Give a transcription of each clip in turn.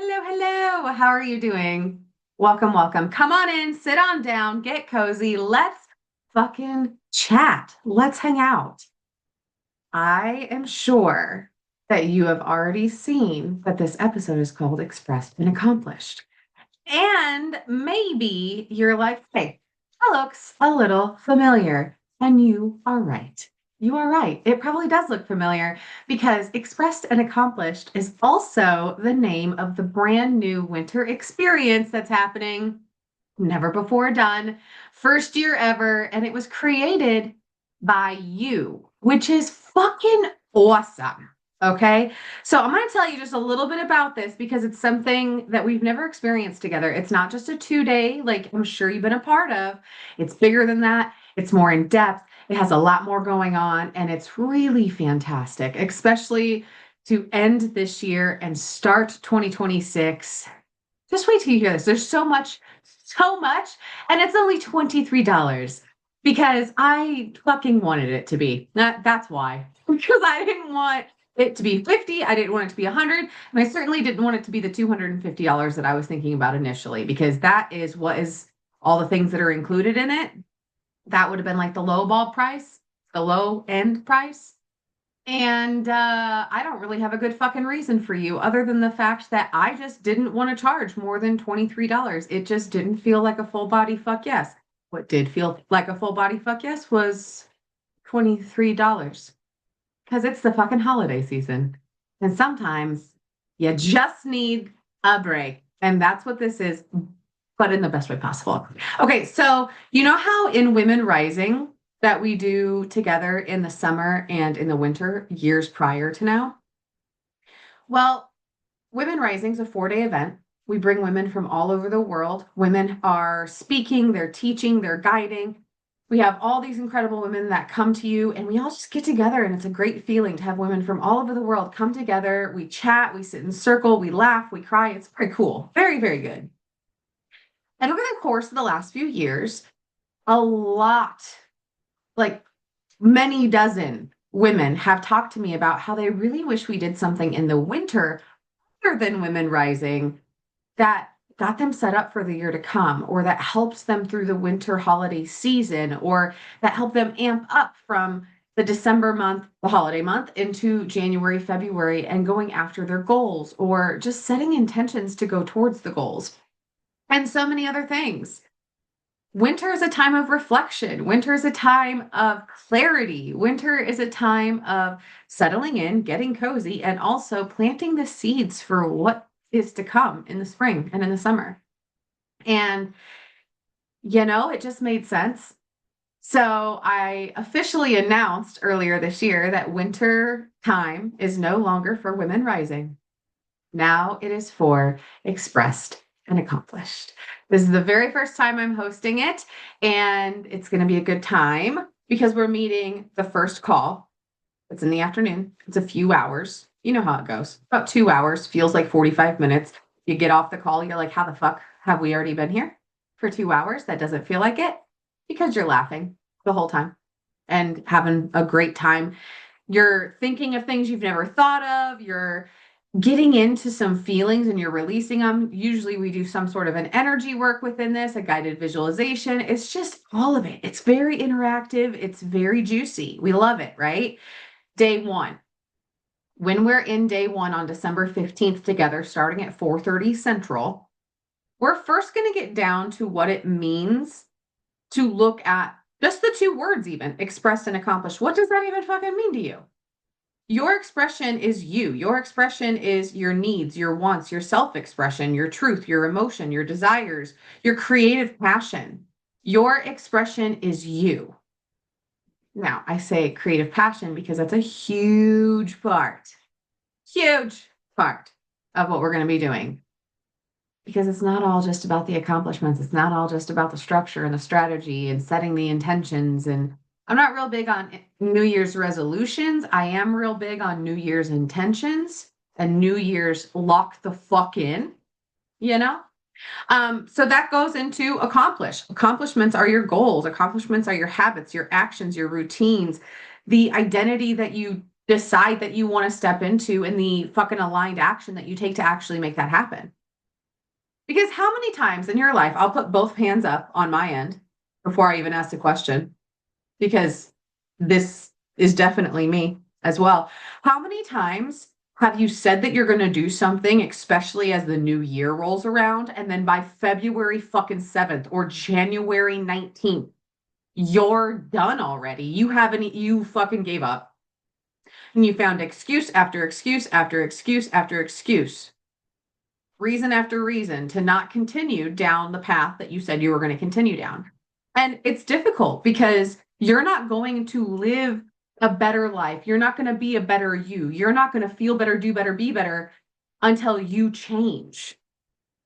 Hello, hello. How are you doing? Welcome, welcome. Come on in, sit on down, get cozy. Let's fucking chat. Let's hang out. I am sure that you have already seen that this episode is called Expressed and Accomplished. And maybe you're like, hey, that looks a little familiar. And you are right. You are right. It probably does look familiar because Expressed and Accomplished is also the name of the brand new winter experience that's happening. Never before done. First year ever. And it was created by you, which is fucking awesome. Okay. So I'm going to tell you just a little bit about this because it's something that we've never experienced together. It's not just a 2 day, like I'm sure you've been a part of. It's bigger than that. It's more in depth. It has a lot more going on, and it's really fantastic, especially to end this year and start 2026. Just wait till you hear this. There's so much, so much, and it's only $23 because I fucking wanted it to be. That's why. Because I didn't want it to be 50, I didn't want it to be 100, and I certainly didn't want it to be the $250 that I was thinking about initially because that is what is all the things that are included in it. That would have been like the low ball price, the low end price. And I don't really have a good fucking reason for you other than the fact that I just didn't want to charge more than $23. It just didn't feel like a full body fuck yes. What did feel like a full body fuck yes was $23 because it's the fucking holiday season. And sometimes you just need a break. And that's what this is, but in the best way possible. Okay, so you know how in Women Rising that we do together in the summer and in the winter, years prior to now? Well, Women Rising is a 4 day event. We bring women from all over the world. Women are speaking, they're teaching, they're guiding. We have all these incredible women that come to you, and we all just get together. And it's a great feeling to have women from all over the world come together. We chat, we sit in circle, we laugh, we cry. It's pretty cool. Very, very good. And over the course of the last few years, a lot, like many dozen women have talked to me about how they really wish we did something in the winter other than Women Rising that got them set up for the year to come, or that helps them through the winter holiday season, or that help them amp up from the December month, the holiday month, into January, February, and going after their goals, or just setting intentions to go towards the goals, and so many other things. Winter is a time of reflection. Winter is a time of clarity. Winter is a time of settling in, getting cozy, and also planting the seeds for what is to come in the spring and in the summer. And, it just made sense. So I officially announced earlier this year that winter time is no longer for Women Rising. Now it is for Expressed and Accomplished. This is the very first time I'm hosting it, and it's going to be a good time because we're meeting the first call. It's in the afternoon. It's a few hours. You know how it goes. About 2 hours, feels like 45 minutes. You get off the call, you're like, how the fuck have we already been here for 2 hours? That doesn't feel like it because you're laughing the whole time and having a great time. You're thinking of things you've never thought of. You're getting into some feelings and you're releasing them. Usually we do some sort of an energy work within this, a guided visualization. It's just all of it. It's very interactive. It's very juicy. We love it, right? Day one. When we're in day one on December 15th together, starting at 4:30 Central, we're first going to get down to what it means to look at just the two words, even expressed and accomplished. What does that even fucking mean to you? Your expression is you. Your expression is your needs, your wants, your self expression, your truth, your emotion, your desires, your creative passion. Your expression is you. Now, I say creative passion because that's a huge part of what we're going to be doing. Because it's not all just about the accomplishments. It's not all just about the structure and the strategy and setting the intentions. And I'm not real big on New Year's resolutions. I am real big on New Year's intentions and New Year's lock the fuck in, you know? So that goes into accomplish. Accomplishments are your goals. Accomplishments are your habits, your actions, your routines, the identity that you decide that you want to step into and the fucking aligned action that you take to actually make that happen. Because how many times in your life, I'll put both hands up on my end before I even ask the question, because this is definitely me as well. How many times have you said that you're going to do something, especially as the new year rolls around, and then by February fucking 7th or January 19th, you're done already? You fucking gave up. And you found excuse after excuse after excuse after excuse, reason after reason to not continue down the path that you said you were going to continue down. And it's difficult because you're not going to live a better life. You're not going to be a better you. You're not going to feel better, do better, be better until you change.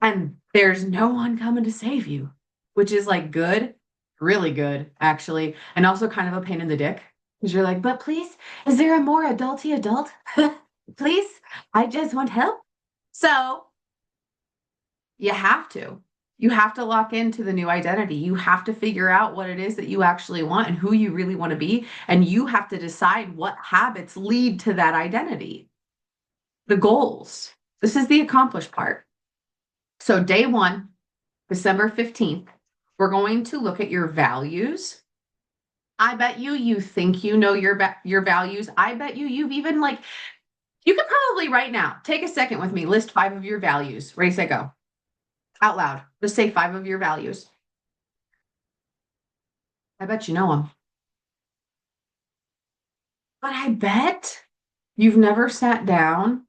And there's no one coming to save you, which is like good, really good, actually. And also kind of a pain in the dick because you're like, but please, is there a more adulty adult? Please, I just want help. So you have to. You have to lock into the new identity. You have to figure out what it is that you actually want and who you really want to be. And you have to decide what habits lead to that identity. The goals. This is the accomplished part. So, day one, December 15th, we're going to look at your values. I bet you think you know your values. I bet you've even you could probably right now take a second with me, list 5 of your values. Ready, set, go. Out loud. Just say 5 of your values. I bet you know them. But I bet you've never sat down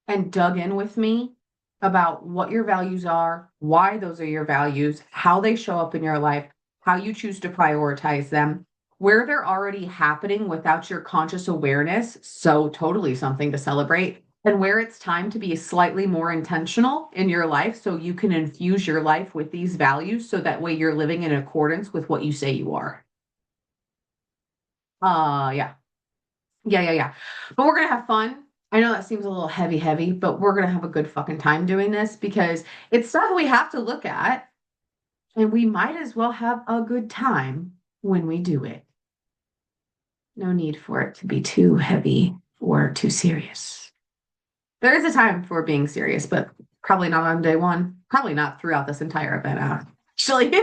and dug in with me about what your values are, why those are your values, how they show up in your life, how you choose to prioritize them, where they're already happening without your conscious awareness. So, totally something to celebrate. And where it's time to be slightly more intentional in your life so you can infuse your life with these values so that way you're living in accordance with what you say you are. Yeah. Yeah. But we're gonna have fun. I know that seems a little heavy, but we're gonna have a good fucking time doing this because it's stuff we have to look at, and we might as well have a good time when we do it. No need for it to be too heavy or too serious. There is a time for being serious, but probably not on day one. Probably not throughout this entire event, actually.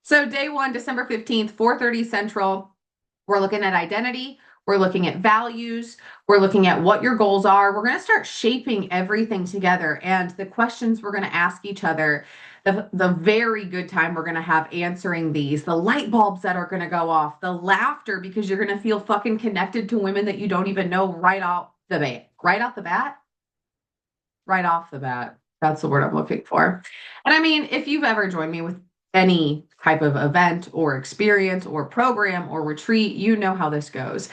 So day one, December 15th, 4:30 Central, we're looking at identity. We're looking at values. We're looking at what your goals are. We're going to start shaping everything together. And the questions we're going to ask each other, the very good time we're going to have answering these, the light bulbs that are going to go off, the laughter because you're going to feel fucking connected to women that you don't even know right off the bat. Right off the bat? Right off the bat. That's the word I'm looking for. And I mean, if you've ever joined me with any type of event or experience or program or retreat, you know how this goes.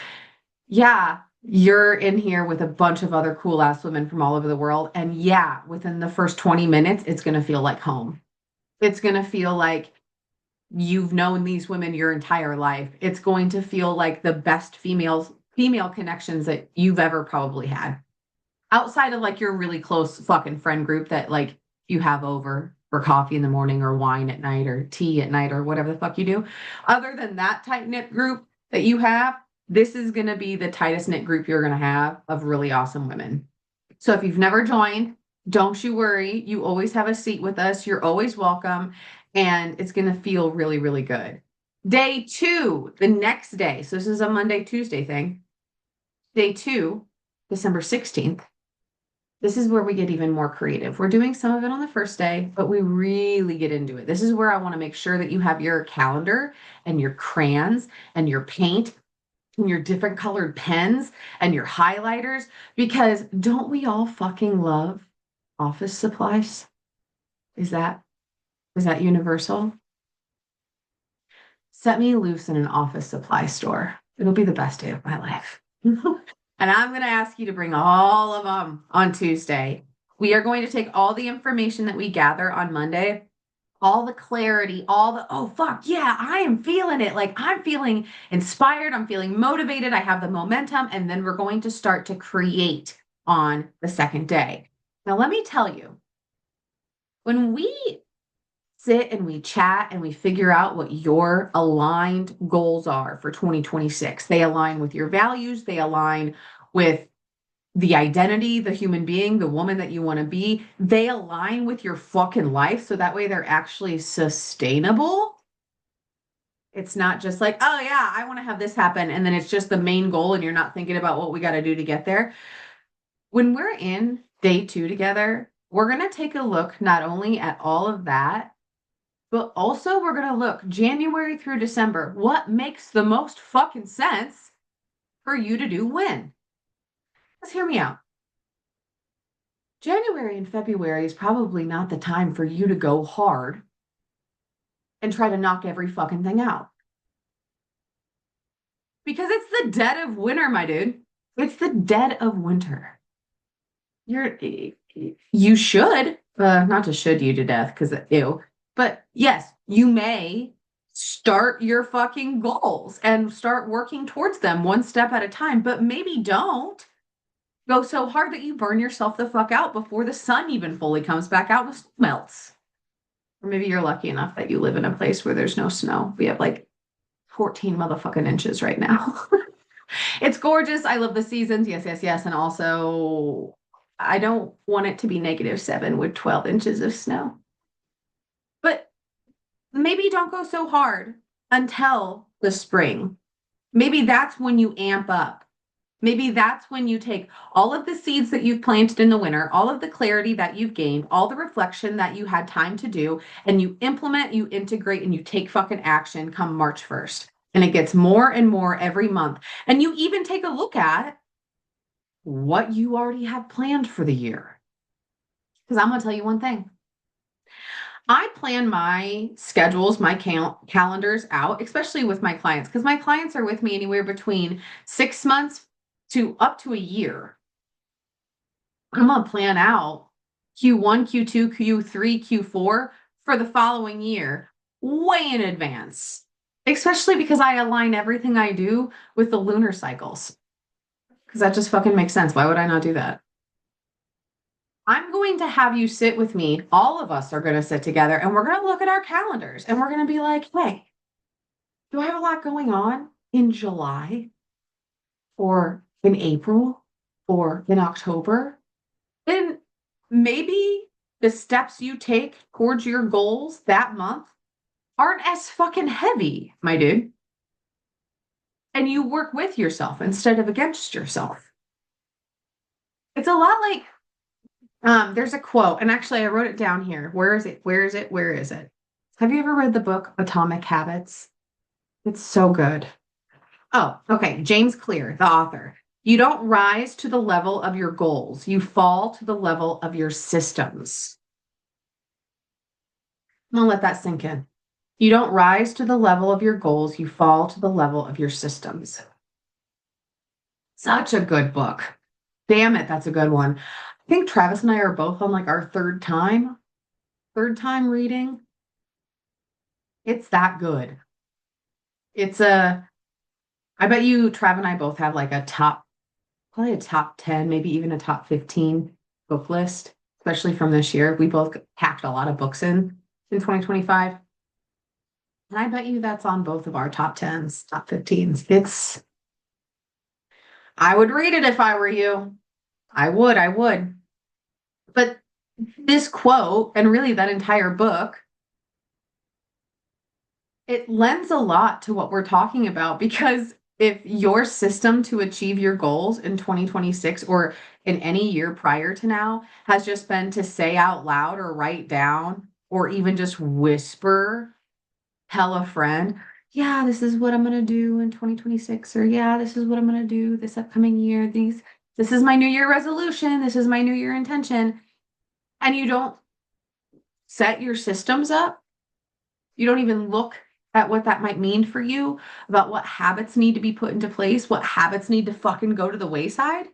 Yeah, you're in here with a bunch of other cool ass women from all over the world. And yeah, within the first 20 minutes, it's going to feel like home. It's going to feel like you've known these women your entire life. It's going to feel like the best female connections that you've ever probably had. Outside of like your really close fucking friend group that like you have over for coffee in the morning or wine at night or tea at night or whatever the fuck you do. Other than that tight knit group that you have, this is going to be the tightest knit group you're going to have of really awesome women. So if you've never joined, don't you worry. You always have a seat with us. You're always welcome. And it's going to feel really, really good. Day 2, the next day. So this is a Monday, Tuesday thing. Day 2, December 16th. This is where we get even more creative. We're doing some of it on the first day, but we really get into it. This is where I want to make sure that you have your calendar and your crayons and your paint and your different colored pens and your highlighters, because don't we all fucking love office supplies? Is that universal? Set me loose in an office supply store. It'll be the best day of my life. And I'm going to ask you to bring all of them on Tuesday. We are going to take all the information that we gather on Monday, all the clarity, oh, fuck, yeah, I am feeling it. Like I'm feeling inspired. I'm feeling motivated. I have the momentum. And then we're going to start to create on the second day. Now, let me tell you, when we sit and we chat and we figure out what your aligned goals are for 2026. They align with your values, they align with the identity, the human being, the woman that you want to be. They align with your fucking life so that way they're actually sustainable. It's not just like, oh yeah, I want to have this happen. And then it's just the main goal and you're not thinking about what we got to do to get there. When we're in day 2 together, we're going to take a look not only at all of that, but also we're going to look January through December. What makes the most fucking sense for you to do when? Let's hear me out. January and February is probably not the time for you to go hard and try to knock every fucking thing out. Because it's the dead of winter, my dude. It's the dead of winter. You should, not to should you to death, because ew, but yes, you may start your fucking goals and start working towards them one step at a time, but maybe don't go so hard that you burn yourself the fuck out before the sun even fully comes back out and the snow melts. Or maybe you're lucky enough that you live in a place where there's no snow. We have like 14 motherfucking inches right now. It's gorgeous. I love the seasons. Yes, yes, yes. And also, I don't want it to be -7 with 12 inches of snow. But maybe don't go so hard until the spring. Maybe that's when you amp up. Maybe that's when you take all of the seeds that you've planted in the winter, all of the clarity that you've gained, all the reflection that you had time to do, and you implement, you integrate, and you take fucking action come March 1st. And it gets more and more every month. And you even take a look at what you already have planned for the year. Because I'm going to tell you one thing. I plan my schedules, my calendars out, especially with my clients, because my clients are with me anywhere between 6 months to up to a year. I'm going to plan out Q1, Q2, Q3, Q4 for the following year way in advance, especially because I align everything I do with the lunar cycles. Because that just fucking makes sense. Why would I not do that? I'm going to have you sit with me. All of us are going to sit together and we're going to look at our calendars and we're going to be like, hey, do I have a lot going on in July or in April or in October? Then maybe the steps you take towards your goals that month aren't as fucking heavy, my dude. And you work with yourself instead of against yourself. It's a lot like there's a quote, and actually I wrote it down here. Where is it? Where is it? Where is it? Have you ever read the book Atomic Habits? It's so good. Oh, okay. James Clear, the author. You don't rise to the level of your goals. You fall to the level of your systems. I'm gonna let that sink in. You don't rise to the level of your goals. You fall to the level of your systems. Such a good book. Damn it, that's a good one. I think Travis and I are both on like our third time reading. It's that good. It's I bet you Trav and I both have like probably a top 10, maybe even a top 15 book list, especially from this year. We both packed a lot of books in 2025. And I bet you that's on both of our top 10s, top 15s. I would read it if I were you. I would. But this quote, and really that entire book, it lends a lot to what we're talking about because if your system to achieve your goals in 2026 or in any year prior to now has just been to say out loud or write down or even just whisper, tell a friend, yeah, this is what I'm going to do in 2026, or yeah, this is what I'm going to do this upcoming year. This is my New Year resolution. This is my New Year intention. And you don't set your systems up. You don't even look at what that might mean for you, about what habits need to be put into place, what habits need to fucking go to the wayside.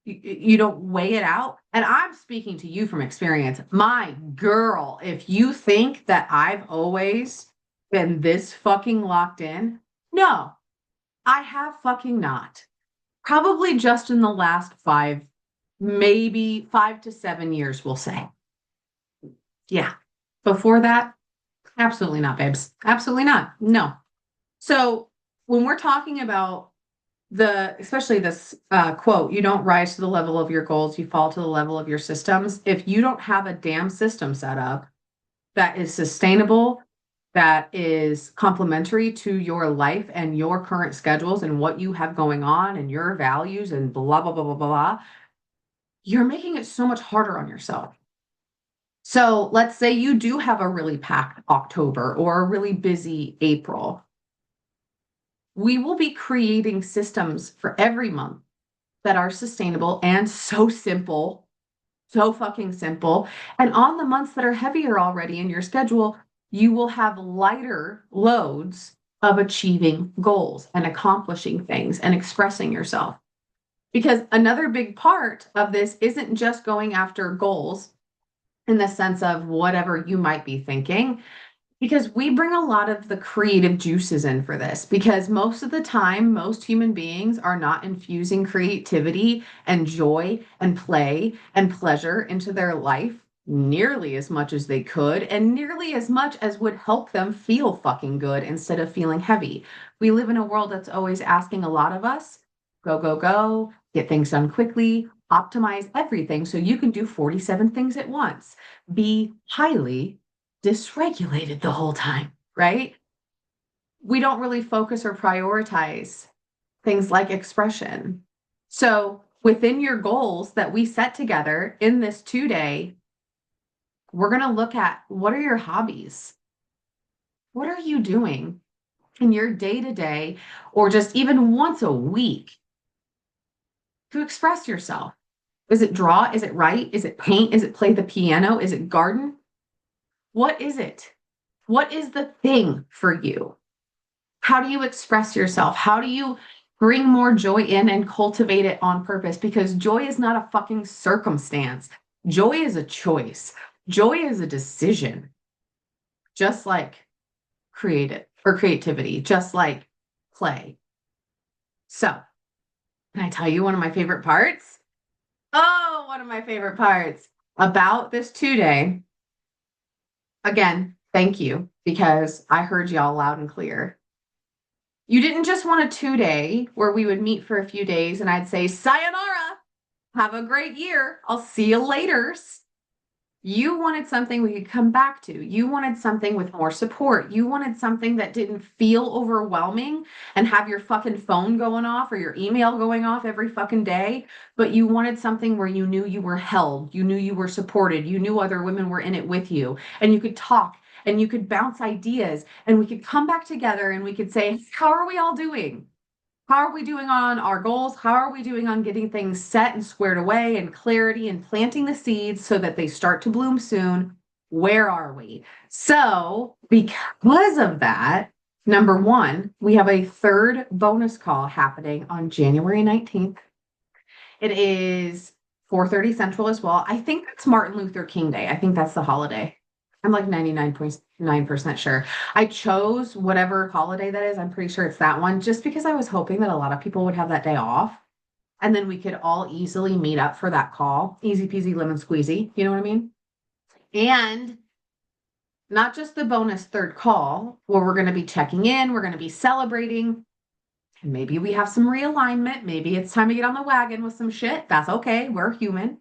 You don't weigh it out. And I'm speaking to you from experience. My girl, if you think that I've always been this fucking locked in, no, I have fucking not. Probably just in the last maybe 5 to 7 years, we'll say. Yeah. Before that, absolutely not, babes. Absolutely not. No. So when we're talking about especially this quote, you don't rise to the level of your goals, you fall to the level of your systems. If you don't have a damn system set up that is sustainable, that is complementary to your life and your current schedules and what you have going on and your values and blah, blah, blah, blah, blah, you're making it so much harder on yourself. So let's say you do have a really packed October or a really busy April. We will be creating systems for every month that are sustainable and so simple, so fucking simple. And on the months that are heavier already in your schedule, you will have lighter loads of achieving goals and accomplishing things and expressing yourself. Because another big part of this isn't just going after goals in the sense of whatever you might be thinking, because we bring a lot of the creative juices in for this, because most of the time, most human beings are not infusing creativity and joy and play and pleasure into their life nearly as much as they could, and nearly as much as would help them feel fucking good instead of feeling heavy. We live in a world that's always asking a lot of us: go, go, go, get things done quickly, optimize everything so you can do 47 things at once, be highly dysregulated the whole time, right? We don't really focus or prioritize things like expression. So within your goals that we set together in this 2 day, we're going to look at, what are your hobbies? What are you doing in your day to day, or just even once a week, to express yourself? Is it draw? Is it write? Is it paint? Is it play the piano? Is it garden? What is it? What is the thing for you? How do you express yourself? How do you bring more joy in and cultivate it on purpose? Because joy is not a fucking circumstance. Joy is a choice. Joy is a decision. Just like creativity, just like play. So, can I tell you one of my favorite parts? Oh, one of my favorite parts about this 2 day. Again, thank you, because I heard y'all loud and clear. You didn't just want a 2 day where we would meet for a few days and I'd say, sayonara, have a great year, I'll see you later. You wanted something we could come back to. You wanted something with more support. You wanted something that didn't feel overwhelming and have your fucking phone going off or your email going off every fucking day. But you wanted something where you knew you were held. You knew you were supported. You knew other women were in it with you. And you could talk and you could bounce ideas and we could come back together and we could say, how are we all doing? How are we doing on our goals? How are we doing on getting things set and squared away and clarity and planting the seeds so that they start to bloom soon? Where are we? So, because of that, number one, we have a third bonus call happening on January 19th. It is 4:30 Central as well. I think that's Martin Luther King Day. I think that's the holiday. I'm like 99.9% sure. I chose whatever holiday that is. I'm pretty sure it's that one, just because I was hoping that a lot of people would have that day off. And then we could all easily meet up for that call. Easy peasy lemon squeezy. You know what I mean? And not just the bonus third call where we're going to be checking in, we're going to be celebrating. And maybe we have some realignment. Maybe it's time to get on the wagon with some shit. That's okay. We're human.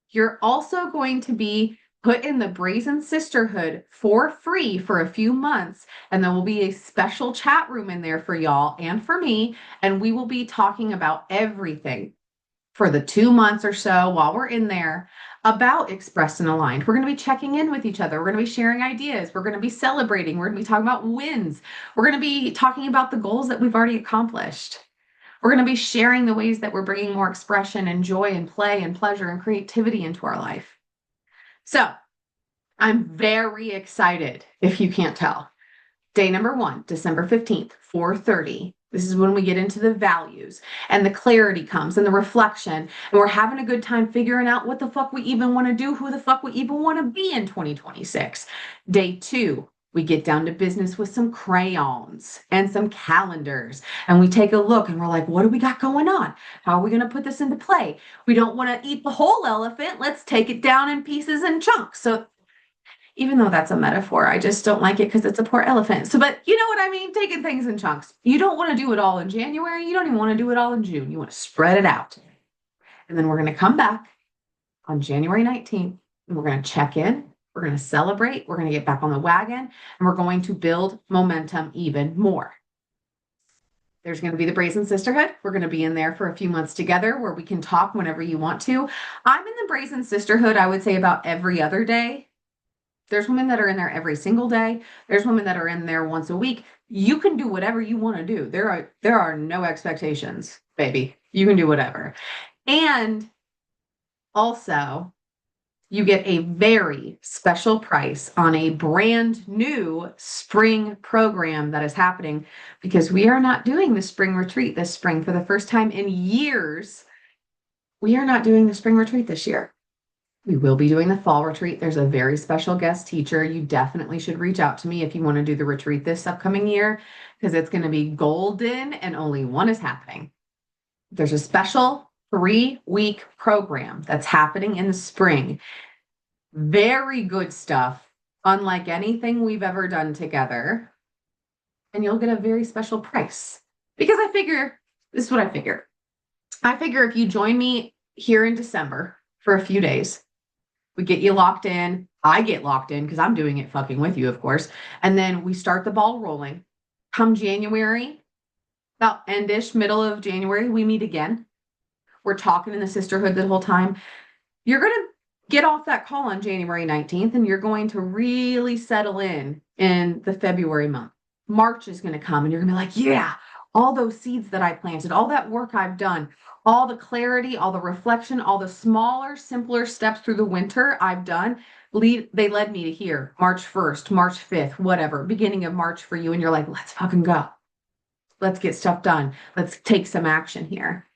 You're also going to be put in the Brazen Sisterhood for free for a few months. And there will be a special chat room in there for y'all and for me. And we will be talking about everything for the 2 months or so while we're in there about Expressed and Aligned. We're going to be checking in with each other. We're going to be sharing ideas. We're going to be celebrating. We're going to be talking about wins. We're going to be talking about the goals that we've already accomplished. We're going to be sharing the ways that we're bringing more expression and joy and play and pleasure and creativity into our life. So I'm very excited, if you can't tell. Day number one, December 15th, 4:30. This is when we get into the values and the clarity comes and the reflection. And we're having a good time figuring out what the fuck we even want to do, who the fuck we even want to be in 2026. Day two, we get down to business with some crayons and some calendars. And we take a look and we're like, what do we got going on? How are we going to put this into play? We don't want to eat the whole elephant. Let's take it down in pieces and chunks. So even though that's a metaphor. I just don't like it because it's a poor elephant. So, but you know what I mean? Taking things in chunks. You don't want to do it all in January. You don't even want to do it all in June. You want to spread it out. And then we're going to come back on January 19th and we're going to check in. We're going to celebrate. We're going to get back on the wagon and we're going to build momentum even more. There's going to be the Brazen Sisterhood. We're going to be in there for a few months together where we can talk whenever you want to. I'm in the Brazen Sisterhood, I would say about every other day. There's women that are in there every single day. There's women that are in there once a week. You can do whatever you want to do. There are no expectations, baby. You can do whatever. And also, you get a very special price on a brand new spring program that is happening because we are not doing the spring retreat this spring for the first time in years. We are not doing the spring retreat this year. We will be doing the fall retreat. There's a very special guest teacher. You definitely should reach out to me if you want to do the retreat this upcoming year because it's going to be golden and only one is happening. There's a special 3-week program that's happening in the spring. Very good stuff, unlike anything we've ever done together. And you'll get a very special price. Because I figure, this is what I figure. I figure if you join me here in December for a few days, we get you locked in. I get locked in because I'm doing it fucking with you, of course. And then we start the ball rolling. Come January, about endish, middle of January, we meet again. We're talking in the sisterhood the whole time. You're going to get off that call on January 19th and you're going to really settle in the February month. March is going to come and you're going to be like, yeah, all those seeds that I planted, all that work I've done, all the clarity, all the reflection, all the smaller, simpler steps through the winter I've done, they led me to here, March 1st, March 5th, whatever, beginning of March for you. And you're like, let's fucking go. Let's get stuff done. Let's take some action here.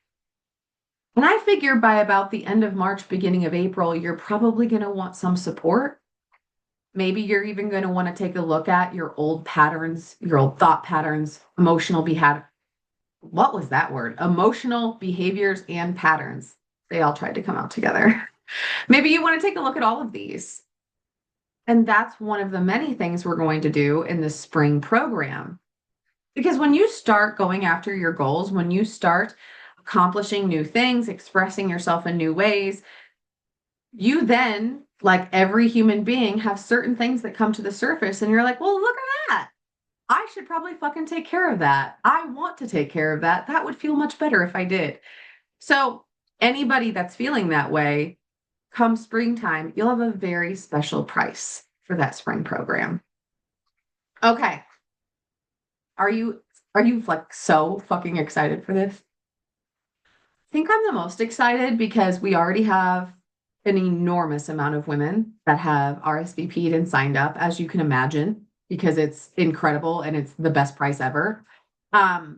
And I figure by about the end of March, beginning of April, you're probably going to want some support. Maybe you're even going to want to take a look at your old patterns, your old thought patterns, emotional behavior. What was that word? Emotional behaviors and patterns. They all tried to come out together. Maybe you want to take a look at all of these. And that's one of the many things we're going to do in the spring program. Because when you start going after your goals, when you start accomplishing new things, expressing yourself in new ways, you then, like every human being, have certain things that come to the surface and you're like, well, look at that. I should probably fucking take care of that. I want to take care of that. That would feel much better if I did. So anybody that's feeling that way, come springtime, you'll have a very special price for that spring program. Okay. Are you like so fucking excited for this? I think I'm the most excited because we already have an enormous amount of women that have RSVP'd and signed up, as you can imagine, because it's incredible and it's the best price ever. But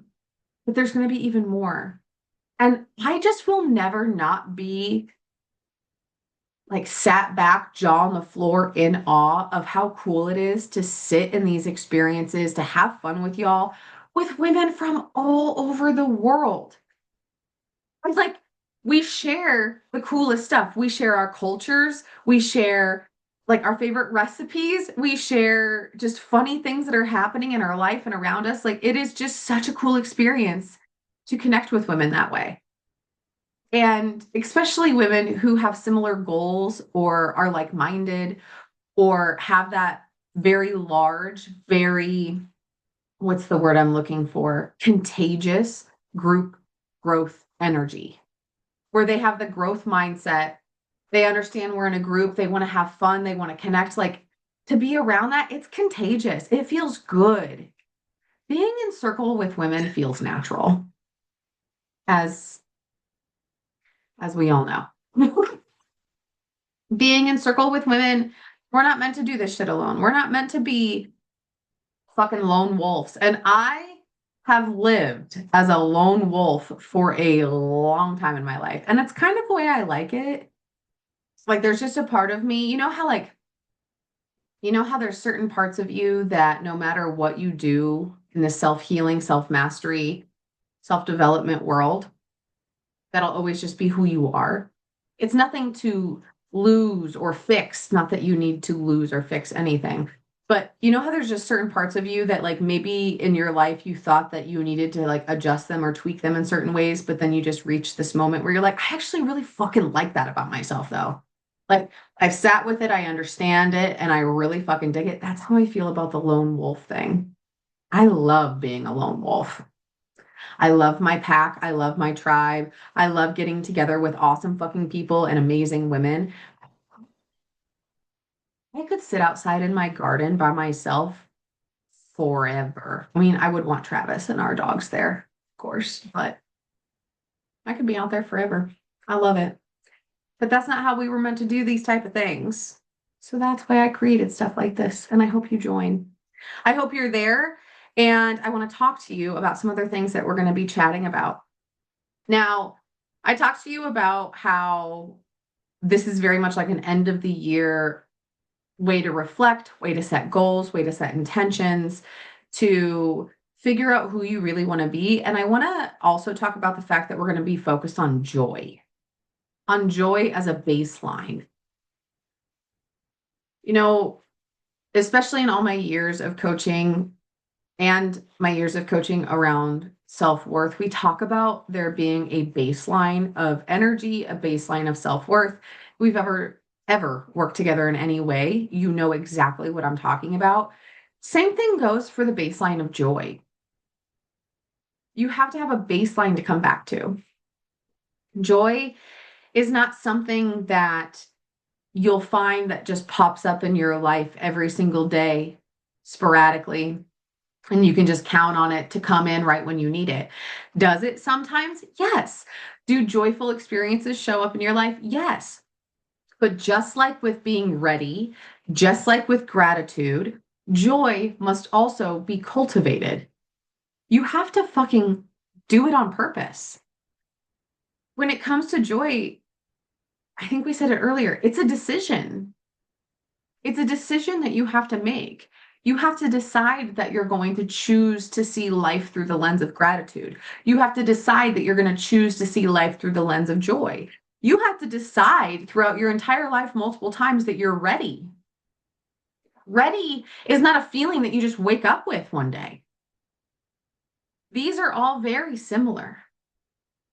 there's going to be even more. And I just will never not be like sat back, jaw on the floor in awe of how cool it is to sit in these experiences, to have fun with y'all, with women from all over the world. It's like we share the coolest stuff. We share our cultures. We share like our favorite recipes. We share just funny things that are happening in our life and around us. Like it is just such a cool experience to connect with women that way. And especially women who have similar goals or are like-minded or have that very large, very, what's the word I'm looking for? Contagious group growth energy, where they have the growth mindset. They understand we're in a group. They want to have fun. They want to connect. Like to be around that, it's contagious. It feels good. Being in circle with women feels natural, as we all know. Being in circle with women, we're not meant to do this shit alone. We're not meant to be fucking lone wolves. And I have lived as a lone wolf for a long time in my life. And it's kind of the way I like it. Like there's just a part of me, you know how there's certain parts of you that no matter what you do in the self-healing, self-mastery, self-development world, that'll always just be who you are. It's nothing to lose or fix. Not that you need to lose or fix anything, but you know how there's just certain parts of you that like maybe in your life you thought that you needed to like adjust them or tweak them in certain ways, but then you just reach this moment where you're like, I actually really fucking like that about myself though. Like I've sat with it, I understand it, and I really fucking dig it. That's how I feel about the lone wolf thing. I love being a lone wolf. I love my pack. I love my tribe. I love getting together with awesome fucking people and amazing women. I could sit outside in my garden by myself forever. I mean, I would want Travis and our dogs there, of course, but I could be out there forever. I love it. But that's not how we were meant to do these type of things. So that's why I created stuff like this, and I hope you join. I hope you're there, and I want to talk to you about some other things that we're going to be chatting about. Now, I talked to you about how this is very much like an end of the year way to reflect, way to set goals, way to set intentions, to figure out who you really want to be. And I want to also talk about the fact that we're going to be focused on joy as a baseline. You know, especially in all my years of coaching and my years of coaching around self-worth, we talk about there being a baseline of energy, a baseline of self-worth. We've ever worked together in any way, you know exactly what I'm talking about. Same thing goes for the baseline of joy. You have to have a baseline to come back to. Joy is not something that you'll find that just pops up in your life every single day sporadically, and you can just count on it to come in right when you need it. Does it sometimes? Yes. Do joyful experiences show up in your life? Yes. But just like with being ready, just like with gratitude, joy must also be cultivated. You have to fucking do it on purpose. When it comes to joy, I think we said it earlier, it's a decision. It's a decision that you have to make. You have to decide that you're going to choose to see life through the lens of gratitude. You have to decide that you're going to choose to see life through the lens of joy. You have to decide throughout your entire life multiple times that you're ready. Ready is not a feeling that you just wake up with one day. These are all very similar.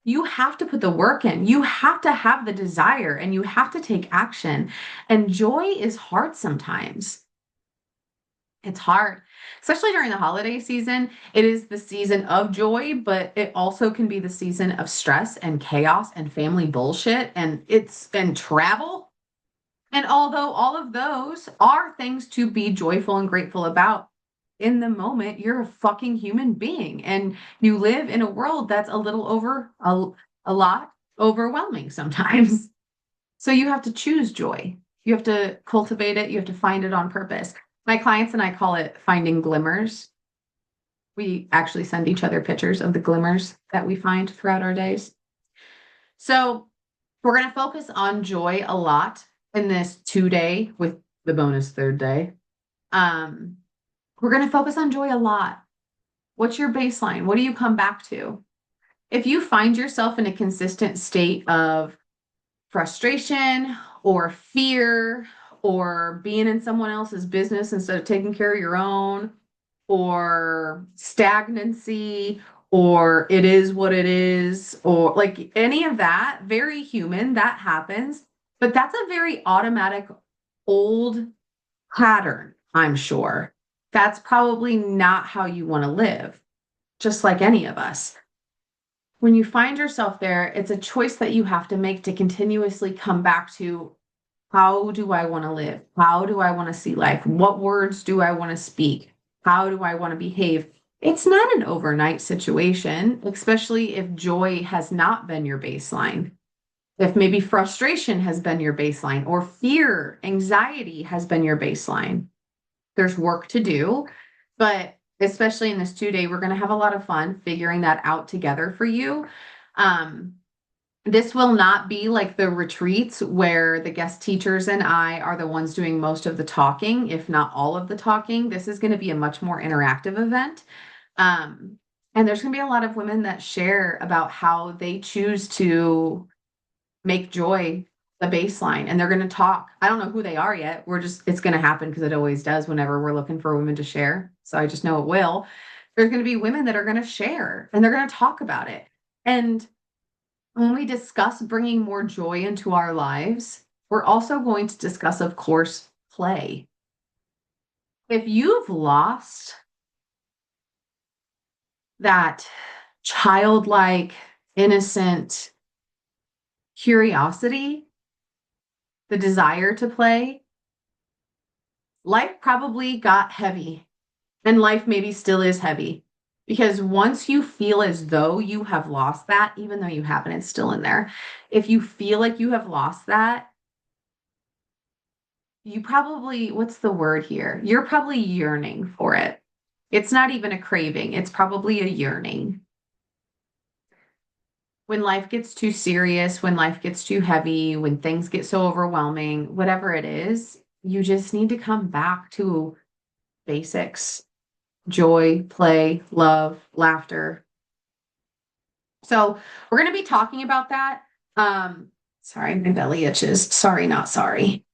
You have to put the work in. You have to have the desire and you have to take action. And joy is hard sometimes. It's hard, especially during the holiday season. It is the season of joy, but it also can be the season of stress and chaos and family bullshit and travel. And although all of those are things to be joyful and grateful about, in the moment, you're a fucking human being and you live in a world that's a lot overwhelming sometimes. So you have to choose joy. You have to cultivate it. You have to find it on purpose. My clients and I call it finding glimmers. We actually send each other pictures of the glimmers that we find throughout our days. So we're going to focus on joy a lot in this 2-day with the bonus third day. We're going to focus on joy a lot. What's your baseline? What do you come back to? If you find yourself in a consistent state of frustration or fear or being in someone else's business instead of taking care of your own, or stagnancy, or it is what it is, or like any of that, very human, that happens. But that's a very automatic old pattern, I'm sure. That's probably not how you want to live, just like any of us. When you find yourself there, it's a choice that you have to make to continuously come back to, how do I want to live? How do I want to see life? What words do I want to speak? How do I want to behave? It's not an overnight situation, especially if joy has not been your baseline. If maybe frustration has been your baseline, or fear, anxiety has been your baseline. There's work to do, but especially in this 2-day, we're going to have a lot of fun figuring that out together for you. This will not be like the retreats where the guest teachers and I are the ones doing most of the talking, if not all of the talking. This is going to be a much more interactive event. And there's going to be a lot of women that share about how they choose to make joy the baseline, and they're going to talk. I don't know who they are yet. It's going to happen because it always does whenever we're looking for women to share. So I just know it will. There's going to be women that are going to share and they're going to talk about it. And when we discuss bringing more joy into our lives, we're also going to discuss, of course, play. If you've lost that childlike, innocent curiosity, the desire to play, life probably got heavy, and life maybe still is heavy. Because once you feel as though you have lost that, even though you haven't, it's still in there. If you feel like you have lost that, you probably, what's the word here? You're probably yearning for it. It's not even a craving, it's probably a yearning. When life gets too serious, when life gets too heavy, when things get so overwhelming, whatever it is, you just need to come back to basics: joy, play, love, laughter. So we're going to be talking about that. Sorry, my belly itches. Sorry, not sorry.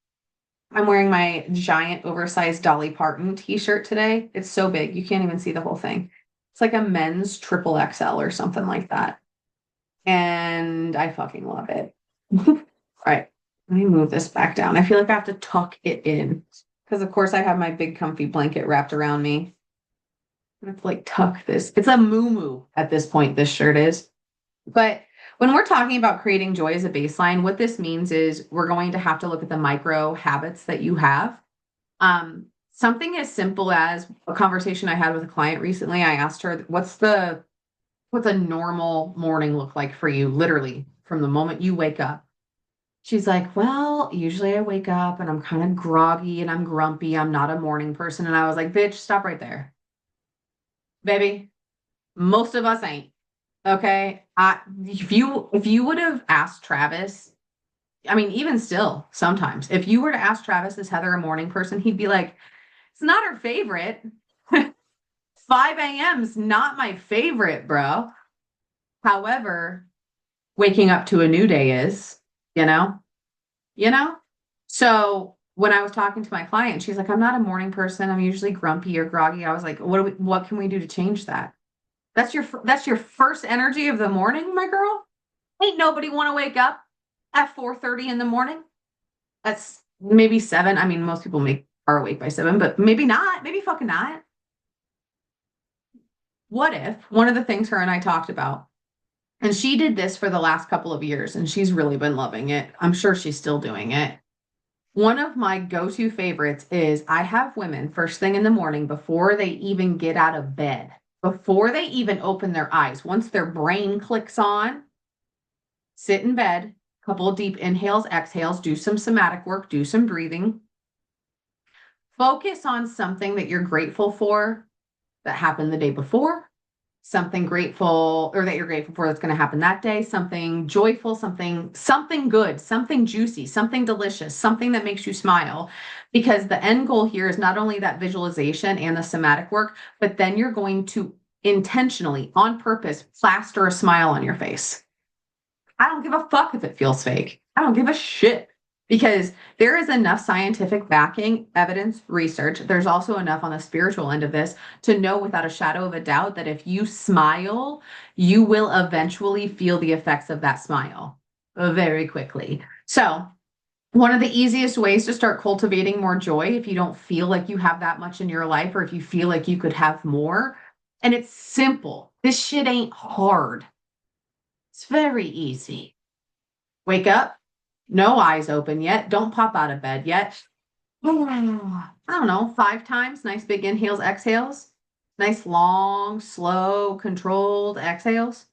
I'm wearing my giant oversized Dolly Parton t-shirt today. It's so big, you can't even see the whole thing. It's like a men's triple XL or something like that. And I fucking love it. All right, let me move this back down. I feel like I have to tuck it in because, of course, I have my big comfy blanket wrapped around me. I have to like tuck this. It's a moo at this point, this shirt is. But when we're talking about creating joy as a baseline, what this means is we're going to have to look at the micro habits that you have. Something as simple as a conversation I had with a client recently. I asked her, what's a normal morning look like for you, literally from the moment you wake up? She's like, well, usually I wake up and I'm kind of groggy and I'm grumpy. I'm not a morning person. And I was like, bitch, stop right there. Baby, most of us ain't. Okay. If you would have asked Travis, I mean, even still, sometimes, if you were to ask Travis, is Heather a morning person? He'd be like, it's not her favorite. 5 a.m. is not my favorite, bro. However, waking up to a new day is, you know, you know? So when I was talking to my client, she's like, I'm not a morning person. I'm usually grumpy or groggy. I was like, what can we do to change that? That's your first energy of the morning, my girl. Ain't nobody want to wake up at 4:30 in the morning. That's maybe 7. I mean, most people are awake by 7, but maybe not. Maybe fucking not. What if one of the things her and I talked about, and she did this for the last couple of years, and she's really been loving it. I'm sure she's still doing it. One of my go-to favorites is I have women first thing in the morning before they even get out of bed, before they even open their eyes, once their brain clicks on, sit in bed, couple of deep inhales, exhales, do some somatic work, do some breathing. Focus on something that you're grateful for that happened the day before, something grateful or that you're grateful for that's going to happen that day, something joyful, something good, something juicy, something delicious, something that makes you smile. Because the end goal here is not only that visualization and the somatic work, but then you're going to intentionally, on purpose, plaster a smile on your face. I don't give a fuck if it feels fake. I don't give a shit. Because there is enough scientific backing, evidence, research. There's also enough on the spiritual end of this to know without a shadow of a doubt that if you smile, you will eventually feel the effects of that smile very quickly. So, one of the easiest ways to start cultivating more joy, if you don't feel like you have that much in your life, or if you feel like you could have more, and it's simple. This shit ain't hard. It's very easy. Wake up. No eyes open yet. Don't pop out of bed yet. I don't know, 5 times. Nice big inhales, exhales. Nice long, slow, controlled exhales.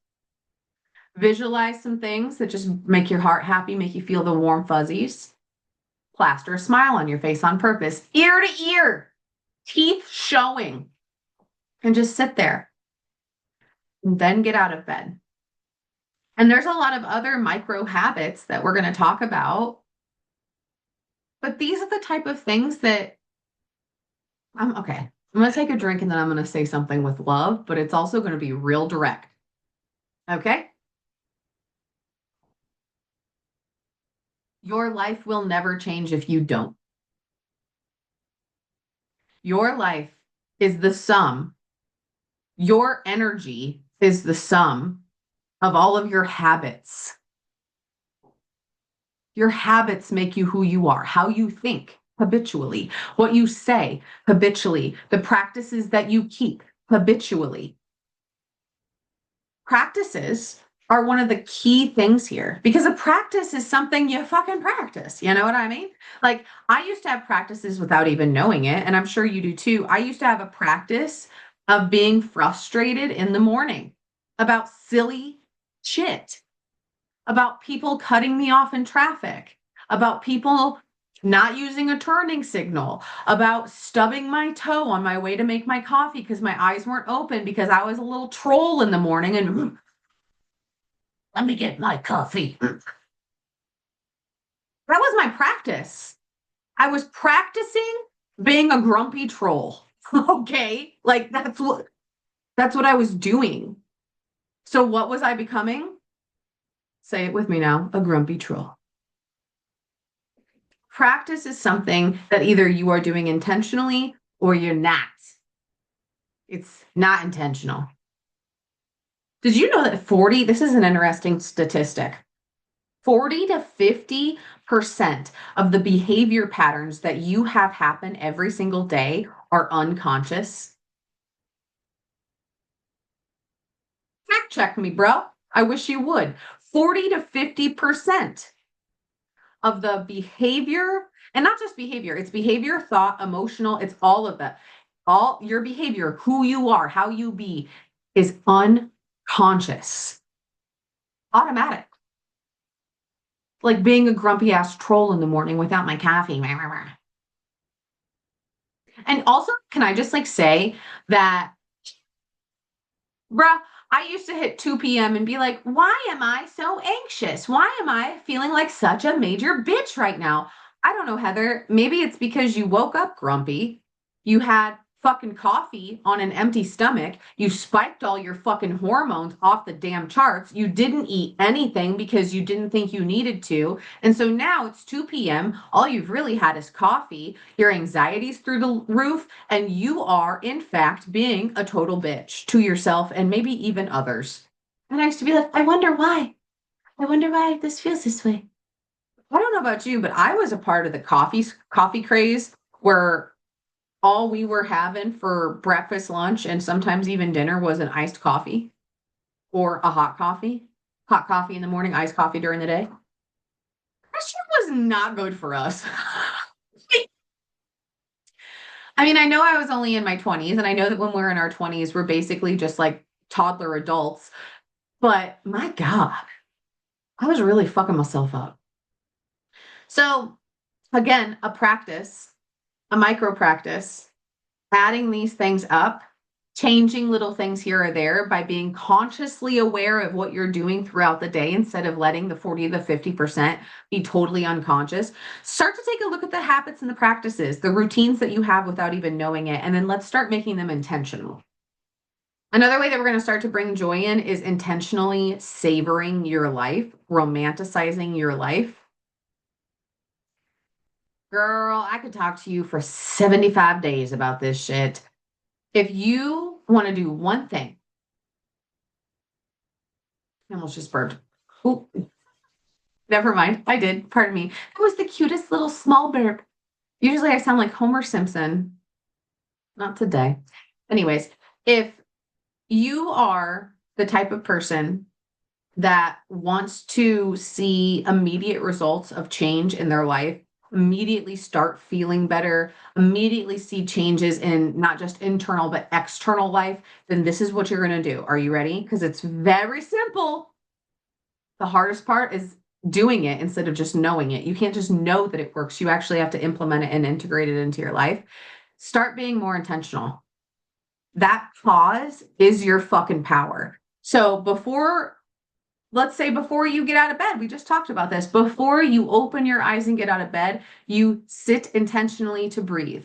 Visualize some things that just make your heart happy, make you feel the warm fuzzies. Plaster a smile on your face on purpose, ear to ear, teeth showing, and just sit there. And then get out of bed. And there's a lot of other micro habits that we're going to talk about. But these are the type of things that I'm okay. I'm going to take a drink and then I'm going to say something with love, but it's also going to be real direct. Okay? Your life will never change if you don't. Your life is the sum, your energy is the sum of all of your habits. Your habits make you who you are, how you think habitually, what you say habitually, the practices that you keep habitually. Practices are one of the key things here because a practice is something you fucking practice. You know what I mean? Like, I used to have practices without even knowing it, and I'm sure you do too. I used to have a practice of being frustrated in the morning about silly shit, about people cutting me off in traffic, about people not using a turning signal, about stubbing my toe on my way to make my coffee because my eyes weren't open because I was a little troll in the morning and let me get my coffee. That was my practice. I was practicing being a grumpy troll. Okay? Like that's what I was doing. So what was I becoming? Say it with me now, a grumpy troll. Practice is something that either you are doing intentionally or you're not. It's not intentional. Did you know that this is an interesting statistic. 40 to 50% of the behavior patterns that you have happen every single day are unconscious? Fact check me, bro. I wish you would. 40 to 50% of the behavior, and not just behavior, it's behavior, thought, emotional, it's all of that. All your behavior, who you are, how you be, is unconscious, automatic. Like being a grumpy ass troll in the morning without my coffee. And also, can I just like say that, bruh, I used to hit 2 p.m. and be like, why am I so anxious? Why am I feeling like such a major bitch right now? I don't know, Heather. Maybe it's because you woke up grumpy. You had fucking coffee on an empty stomach. You spiked all your fucking hormones off the damn charts. You didn't eat anything because you didn't think you needed to. And so now it's 2 p.m. All you've really had is coffee. Your anxiety's through the roof. And you are, in fact, being a total bitch to yourself and maybe even others. And I used to be like, I wonder why. I wonder why this feels this way. I don't know about you, but I was a part of the coffee craze where all we were having for breakfast, lunch, and sometimes even dinner was an iced coffee or a hot coffee. Hot coffee in the morning, iced coffee during the day. That shit was not good for us. I mean, I know I was only in my 20s, and I know that when we're in our 20s, we're basically just like toddler adults. But my God, I was really fucking myself up. So, again, a micro practice, adding these things up, changing little things here or there by being consciously aware of what you're doing throughout the day instead of letting the 40 to 50% be totally unconscious. Start to take a look at the habits and the practices, the routines that you have without even knowing it, and then let's start making them intentional. Another way that we're going to start to bring joy in is intentionally savoring your life, romanticizing your life. Girl, I could talk to you for 75 days about this shit. If you want to do one thing, I almost just burped. Ooh, never mind. I did. Pardon me. It was the cutest little small burp. Usually I sound like Homer Simpson. Not today. Anyways, if you are the type of person that wants to see immediate results of change in their life, immediately start feeling better, immediately see changes in not just internal but external life, then this is what you're going to do. Are you ready? Because it's very simple. The hardest part is doing it instead of just knowing it. You can't just know that it works. You actually have to implement it and integrate it into your life. Start being more intentional. That pause is your fucking power. So let's say before you get out of bed, we just talked about this. Before you open your eyes and get out of bed, you sit intentionally to breathe.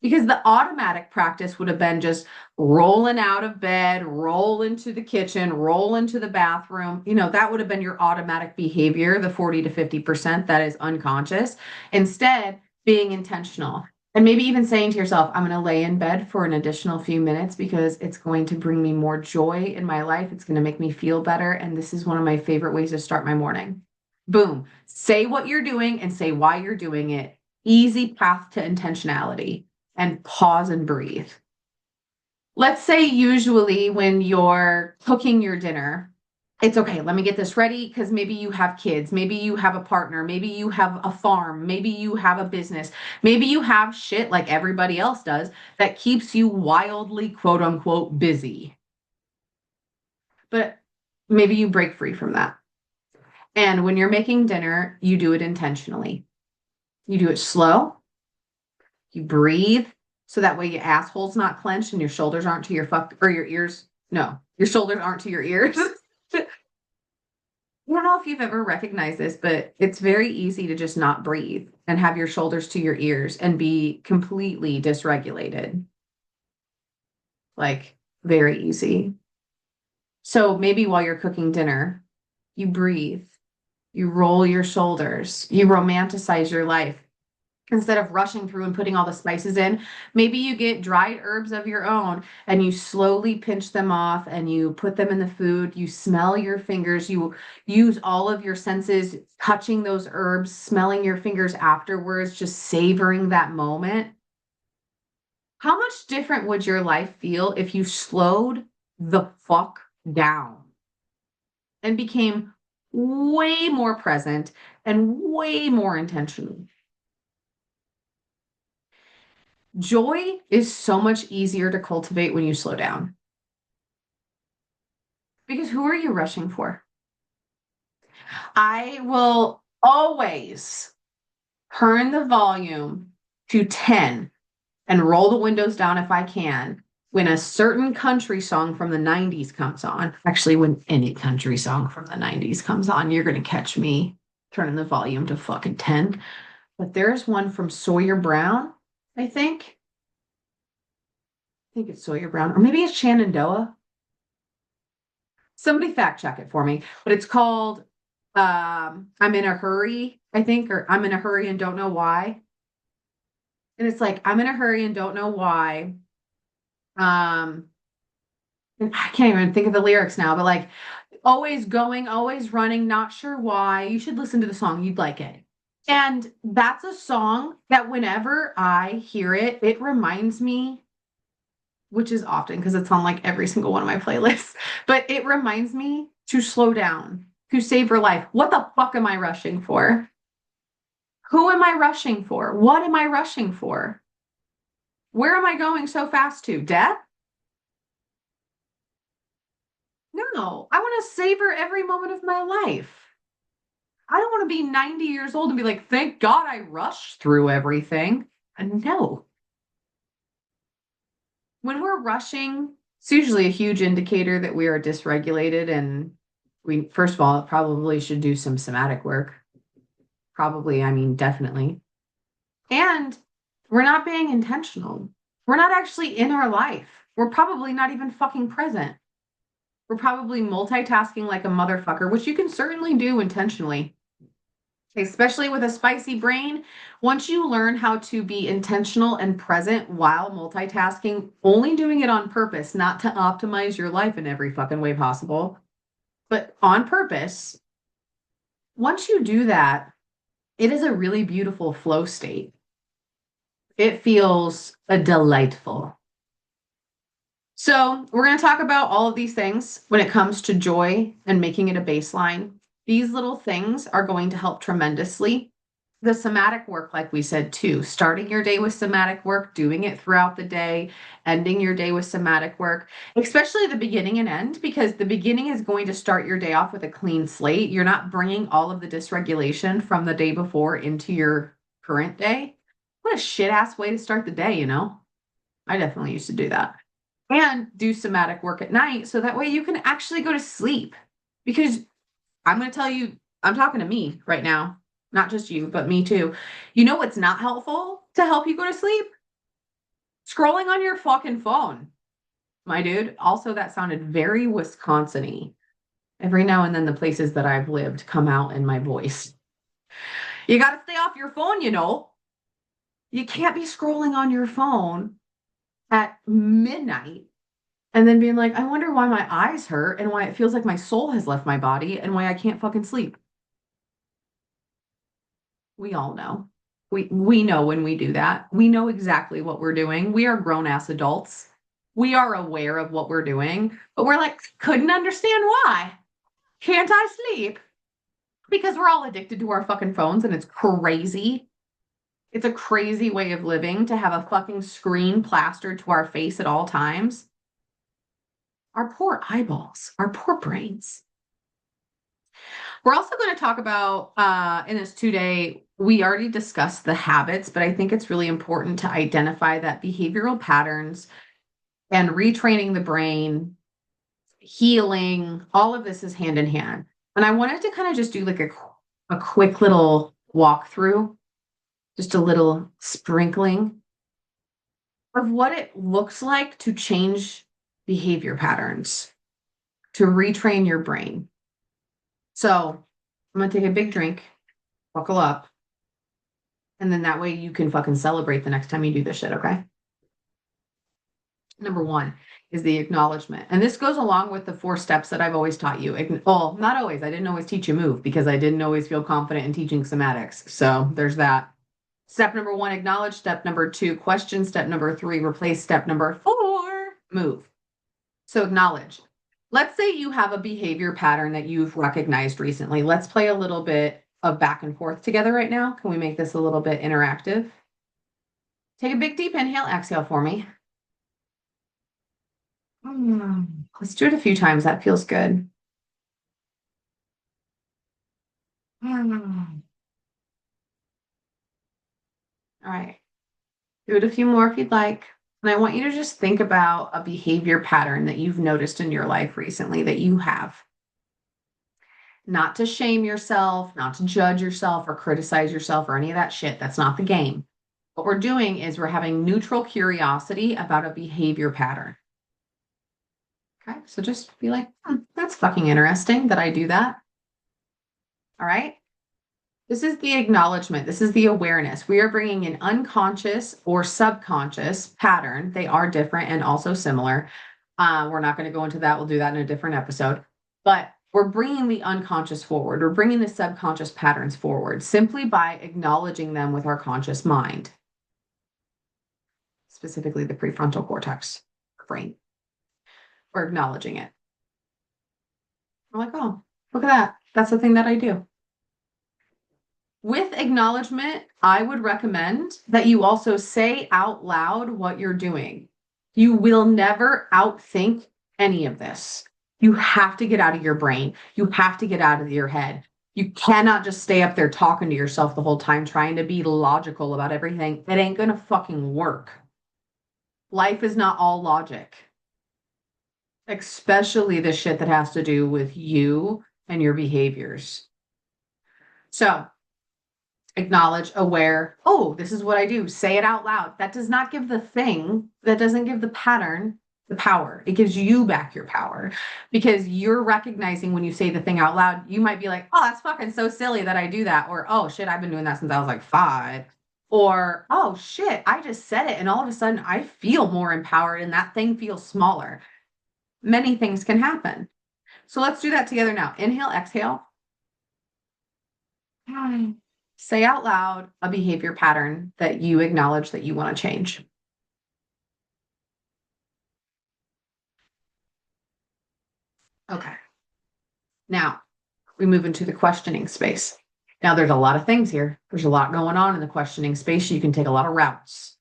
Because the automatic practice would have been just rolling out of bed, roll into the kitchen, roll into the bathroom. That would have been your automatic behavior, the 40 to 50% that is unconscious. Instead, being intentional. And maybe even saying to yourself, I'm going to lay in bed for an additional few minutes because it's going to bring me more joy in my life. It's going to make me feel better. And this is one of my favorite ways to start my morning. Boom. Say what you're doing and say why you're doing it. Easy path to intentionality, and pause and breathe. Let's say usually when you're cooking your dinner, it's okay, let me get this ready because maybe you have kids, maybe you have a partner, maybe you have a farm, maybe you have a business, maybe you have shit like everybody else does that keeps you wildly, quote unquote, busy. But maybe you break free from that. And when you're making dinner, you do it intentionally. You do it slow, you breathe, so that way your asshole's not clenched and your shoulders aren't to your or your ears. No, your shoulders aren't to your ears. I don't know if you've ever recognized this, but it's very easy to just not breathe and have your shoulders to your ears and be completely dysregulated. Like, very easy. So maybe while you're cooking dinner, you breathe, you roll your shoulders, you romanticize your life. Instead of rushing through and putting all the spices in, maybe you get dried herbs of your own and you slowly pinch them off and you put them in the food. You smell your fingers. You use all of your senses, touching those herbs, smelling your fingers afterwards, just savoring that moment. How much different would your life feel if you slowed the fuck down and became way more present and way more intentional? Joy is so much easier to cultivate when you slow down. Because who are you rushing for? I will always turn the volume to 10 and roll the windows down if I can when a certain country song from the 90s comes on. Actually, when any country song from the 90s comes on, you're going to catch me turning the volume to fucking 10. But there's one from Sawyer Brown, I think. I think it's Sawyer Brown, or maybe it's Shenandoah. Somebody fact check it for me, but it's called I'm in a hurry, I think, or I'm in a hurry and don't know why. And it's like, I'm in a hurry and don't know why. Um, and I can't even think of the lyrics now, but like, always going, always running, not sure why. You should listen to the song, you'd like it. And that's a song that whenever I hear it, it reminds me, which is often because it's on like every single one of my playlists, but it reminds me to slow down, to savor life. What the fuck am I rushing for? Who am I rushing for? What am I rushing for? Where am I going so fast to? Death? No, I want to savor every moment of my life. I don't want to be 90 years old and be like, thank God I rushed through everything. And no. When we're rushing, it's usually a huge indicator that we are dysregulated, and we, first of all, probably should do some somatic work. Probably, I mean, definitely. And we're not being intentional. We're not actually in our life. We're probably not even fucking present. We're probably multitasking like a motherfucker, which you can certainly do intentionally. Especially with a spicy brain, once you learn how to be intentional and present while multitasking, only doing it on purpose, not to optimize your life in every fucking way possible, but on purpose, once you do that, it is a really beautiful flow state. It feels delightful. So, we're going to talk about all of these things when it comes to joy and making it a baseline. These little things are going to help tremendously. The somatic work, like we said, too, starting your day with somatic work, doing it throughout the day, ending your day with somatic work, especially the beginning and end, because the beginning is going to start your day off with a clean slate. You're not bringing all of the dysregulation from the day before into your current day. What a shit ass way to start the day, you know? I definitely used to do that. And do somatic work at night so that way you can actually go to sleep. Because I'm going to tell you, I'm talking to me right now, not just you, but me too. You know what's not helpful to help you go to sleep? Scrolling on your fucking phone, my dude. Also, that sounded very Wisconsin-y. Every now and then the places that I've lived come out in my voice. You got to stay off your phone, you know. You can't be scrolling on your phone at midnight and then being like, I wonder why my eyes hurt and why it feels like my soul has left my body and why I can't fucking sleep. We all know. We know when we do that. We know exactly what we're doing. We are grown ass adults. We are aware of what we're doing, but we're like, couldn't understand why. Can't I sleep? Because we're all addicted to our fucking phones and it's crazy. It's a crazy way of living to have a fucking screen plastered to our face at all times. Our poor eyeballs, our poor brains. We're also going to talk about in this 2 day, we already discussed the habits, but I think it's really important to identify that behavioral patterns and retraining the brain, healing, all of this is hand in hand. And I wanted to kind of just do like a quick little walkthrough, just a little sprinkling of what it looks like to change behavior patterns, to retrain your brain. So I'm going to take a big drink, buckle up, and then that way you can fucking celebrate the next time you do this shit, okay? Number one is the acknowledgement. And this goes along with the 4 steps that I've always taught you. Well, not always. I didn't always teach you move because I didn't always feel confident in teaching somatics. So there's that. Step number 1, acknowledge. Step number 2, question. Step number 3, replace. Step number 4, move. So acknowledge. Let's say you have a behavior pattern that you've recognized recently. Let's play a little bit of back and forth together right now. Can we make this a little bit interactive? Take a big deep inhale, exhale for me. Let's do it a few times. That feels good. All right. Do it a few more if you'd like. And I want you to just think about a behavior pattern that you've noticed in your life recently that you have. Not to shame yourself, not to judge yourself or criticize yourself or any of that shit. That's not the game. What we're doing is we're having neutral curiosity about a behavior pattern. Okay, so just be like, that's fucking interesting that I do that. All right. This is the acknowledgement. This is the awareness. We are bringing an unconscious or subconscious pattern. They are different and also similar. We're not going to go into that. We'll do that in a different episode. But we're bringing the unconscious forward. We're bringing the subconscious patterns forward simply by acknowledging them with our conscious mind, specifically the prefrontal cortex brain. We're acknowledging it. We're like, oh, look at that. That's the thing that I do. With acknowledgement, I would recommend that you also say out loud what you're doing. You will never outthink any of this. You have to get out of your brain. You have to get out of your head. You cannot just stay up there talking to yourself the whole time, trying to be logical about everything. It ain't gonna fucking work. Life is not all logic, especially the shit that has to do with you and your behaviors. So, acknowledge, aware, oh, this is what I do. Say it out loud. That does not give the thing, that doesn't give the pattern the power. It gives you back your power because you're recognizing when you say the thing out loud, you might be like, oh, that's fucking so silly that I do that. Or, oh shit, I've been doing that since I was like 5. Or, oh shit, I just said it. And all of a sudden I feel more empowered and that thing feels smaller. Many things can happen. So let's do that together now. Inhale, exhale. Say out loud a behavior pattern that you acknowledge that you want to change. Okay. Now we move into the questioning space. Now there's a lot of things here. There's a lot going on in the questioning space. You can take a lot of routes.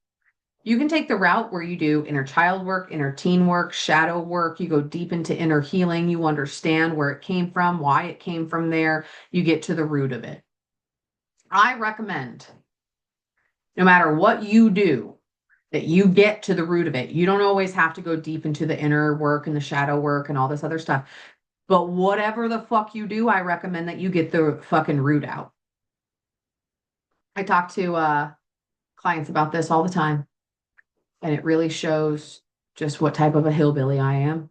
You can take the route where you do inner child work, inner teen work, shadow work. You go deep into inner healing. You understand where it came from, why it came from there. You get to the root of it. I recommend, no matter what you do, that you get to the root of it. You don't always have to go deep into the inner work and the shadow work and all this other stuff. But whatever the fuck you do, I recommend that you get the fucking root out. I talk to clients about this all the time. And it really shows just what type of a hillbilly I am.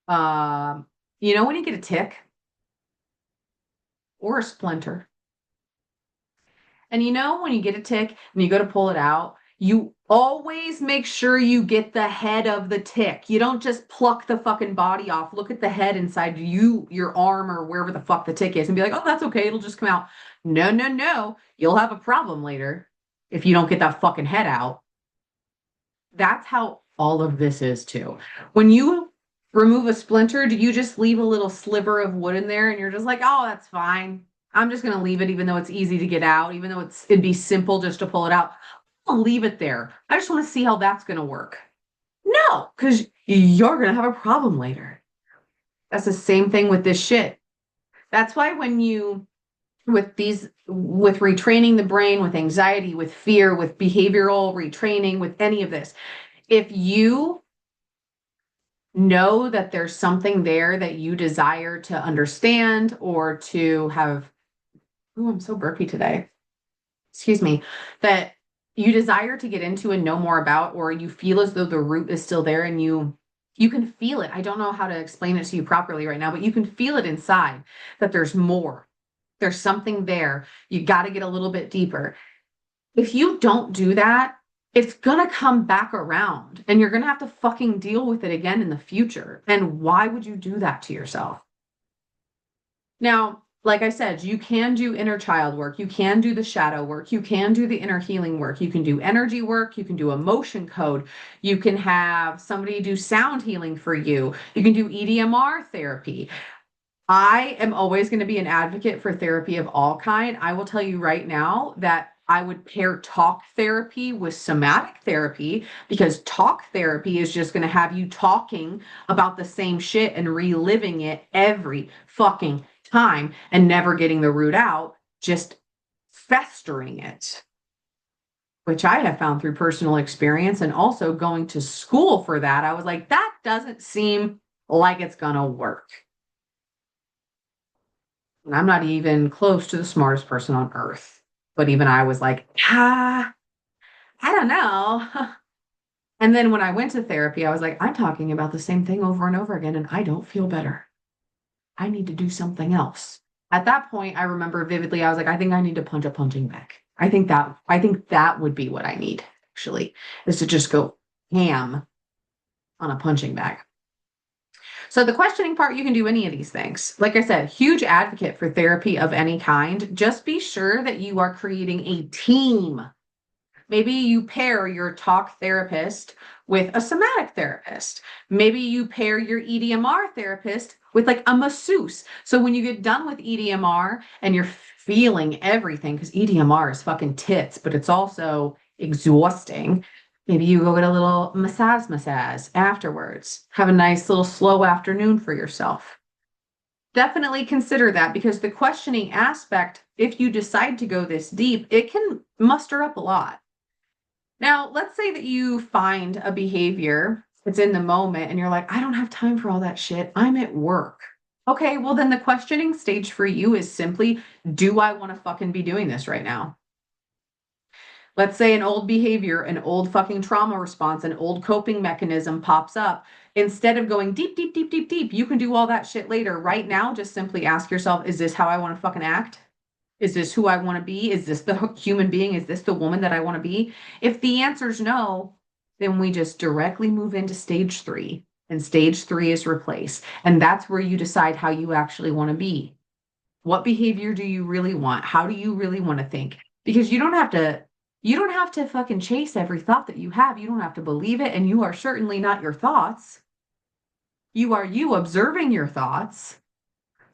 Um, when you get a tick or a splinter, and when you get a tick and you go to pull it out, you always make sure you get the head of the tick. You don't just pluck the fucking body off. Look at the head inside your arm or wherever the fuck the tick is and be like, oh, that's okay. It'll just come out. No, no, no. You'll have a problem later if you don't get that fucking head out. That's how all of this is too. When you remove a splinter, do you just leave a little sliver of wood in there and you're just like, oh, that's fine. I'm just going to leave it even though it's easy to get out, even though it'd be simple just to pull it out. I'll leave it there. I just want to see how that's going to work. No, because you're going to have a problem later. That's the same thing with this shit. That's why with retraining the brain, with anxiety, with fear, with behavioral retraining, with any of this, if you know that there's something there that you desire to understand or to have, oh, I'm so burpy today. Excuse me, that you desire to get into and know more about, or you feel as though the root is still there and you can feel it. I don't know how to explain it to you properly right now, but you can feel it inside that there's more. There's something there. You got to get a little bit deeper. If you don't do that, it's going to come back around and you're going to have to fucking deal with it again in the future. And why would you do that to yourself? Now, like I said, you can do inner child work. You can do the shadow work. You can do the inner healing work. You can do energy work. You can do emotion code. You can have somebody do sound healing for you. You can do EDMR therapy. I am always going to be an advocate for therapy of all kind. I will tell you right now that I would pair talk therapy with somatic therapy, because talk therapy is just going to have you talking about the same shit and reliving it every fucking time and never getting the root out, just festering it, which I have found through personal experience and also going to school for that. I was like, that doesn't seem like it's going to work. And I'm not even close to the smartest person on earth. But even I was like, I don't know. And then when I went to therapy, I was like, I'm talking about the same thing over and over again, and I don't feel better. I need to do something else. At that point, I remember vividly, I was like, I think I need to punch a punching bag. I think that would be what I need, actually, is to just go ham on a punching bag. So the questioning part, you can do any of these things. Like I said, huge advocate for therapy of any kind. Just be sure that you are creating a team. Maybe you pair your talk therapist with a somatic therapist. Maybe you pair your EDMR therapist with like a masseuse. So when you get done with EDMR and you're feeling everything, because EDMR is fucking tits, but it's also exhausting. Maybe you go get a little massage afterwards. Have a nice little slow afternoon for yourself. Definitely consider that, because the questioning aspect, if you decide to go this deep, it can muster up a lot. Now, let's say that you find a behavior that's in the moment and you're like, I don't have time for all that shit. I'm at work. Okay, well, then the questioning stage for you is simply, do I want to fucking be doing this right now? Let's say an old behavior, an old fucking trauma response, an old coping mechanism pops up. Instead of going deep, deep, deep, deep, deep, you can do all that shit later. Right now, just simply ask yourself, is this how I want to fucking act? Is this who I want to be? Is this the human being? Is this the woman that I want to be? If the answer is no, then we just directly move into stage 3. And stage 3 is replace. And that's where you decide how you actually want to be. What behavior do you really want? How do you really want to think? Because you don't have to fucking chase every thought that you have. You don't have to believe it. And you are certainly not your thoughts. You are you observing your thoughts.